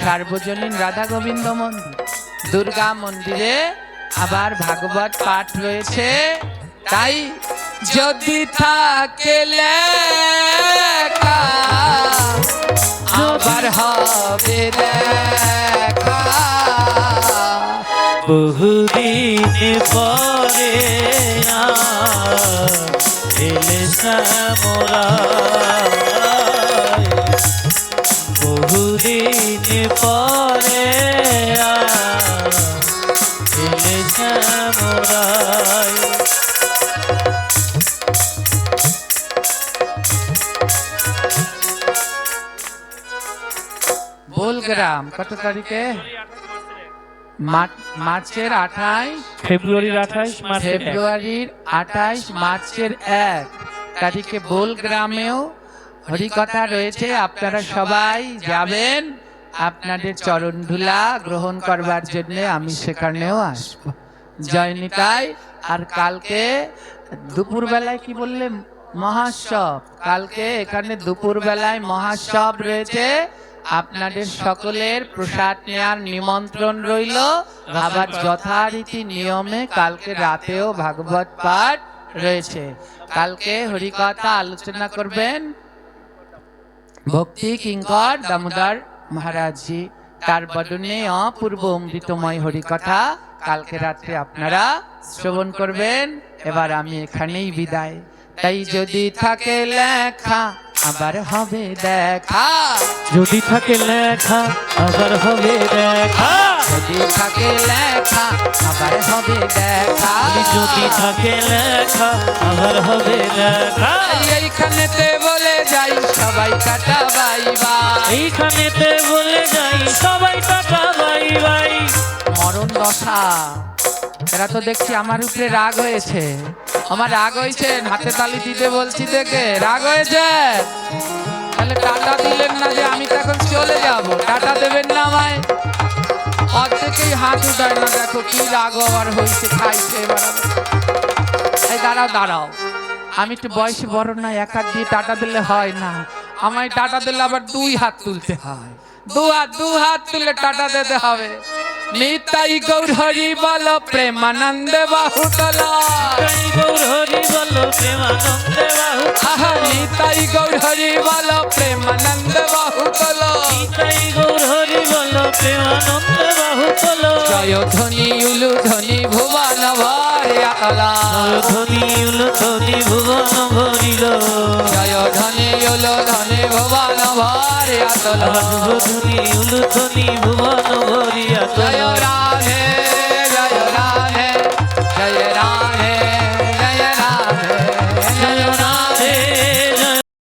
সার্বজনীন রাধা গোবিন্দ মন্দির দুর্গা মন্দিরে আবার ভাগবত পাঠ রয়েছে। তাই যদি থাকে লেখা আবার হবে দেখা। বহুদিন পরে এলে শ্যামরায়, বহুদিন পরে এলে শ্যামরায়। বোলগ্রাম কত তারিখে? মার্চের 28, ফেব্রুয়ারির 28, ফেব্রুয়ারির 28, মার্চের 1 তারিখে বোলগ্রামেও হরিকথা রয়েছে। আপনারা সবাই যাবেন, আপনাদের চরণ ধুলা গ্রহণ করবার জন্য আমি সেখানেও আসবো। জয় নিতাই। আর কালকে দুপুর বেলায় কি বললেন? মহাসব। কালকে এখানে দুপুর বেলায় মহাসব রয়েছে। আপনাদের সকলের প্রসাদ নেওয়ার নিমন্ত্রণ রইল। আবার যথারীতি নিয়মে কালকে রাতেও ভাগবত পাঠ রয়েছে। কালকে হরিকথা আলোচনা করবেন ভক্তি কিঙ্কর দামোদর মহারাজজি। তার বদনে অপূর্ব অমৃতময় হরিকথা কালকে রাত্রে আপনারা শ্রবণ করবেন। এবার আমি এখানেই বিদায়। তাই যদি থাকে লেখা আবার হবে দেখা, যদি থাকে লেখা আবার হবে দেখা, যদি থাকে লেখা আবার হবে দেখা, যদি থাকে লেখা আবার হবে দেখা। এইখানেতে বলে যাই সবাই টাটা বাই বাই, এইখানেতে বলে যাই সবাই টাটা বাই বাই। মরণ দশা। এরা তো দেখছি আমার উপরে রাগ হয়েছে। আমার রাগ হয়েছে, হাতে তালি দিতে বলছি দেখে রাগ হয়েছে। তাহলে টাটা দিলেন না যে আমি তো এখন চলে যাব, টাটা দেবেন না আমায়? অর্ধেকেই হাত উঠায় না, দেখো কি রাগ আবার হয়েছে, খাইছে এবার আবার। এই দাঁড়াও দাঁড়াও, আমি একটু বয়সে বড় না, এক হাত দিয়ে টাটা দিলে হয় না। আমায় টাটা দিলে আবার 2 হাত তুলতে হয়, দু হাত তুলে টাটা দিতে হবে। নিতাই গৌর হরি বল প্রেমানন্দ বাহুতলা, নিতাই গৌর হরি বল প্রেমানন্দে বাহুতলা, আহা নিতাই গৌর হরি বল প্রেমানন্দ বাহুতলা, নিতাই গৌর হরি বল প্রেমানন্দে বাহুতলা। জয় ধ্বনি উলু ধ্বনি ভুবন ভরিয়ালা, ধ্বনি উলু ধ্বনি ভুবন ভরিল, জয় ধ্বনি উলু ধ্বনি ভুবন ভরিয়ালা, ধ্বনি উলু ধ্বনি ভুবন ভরিল।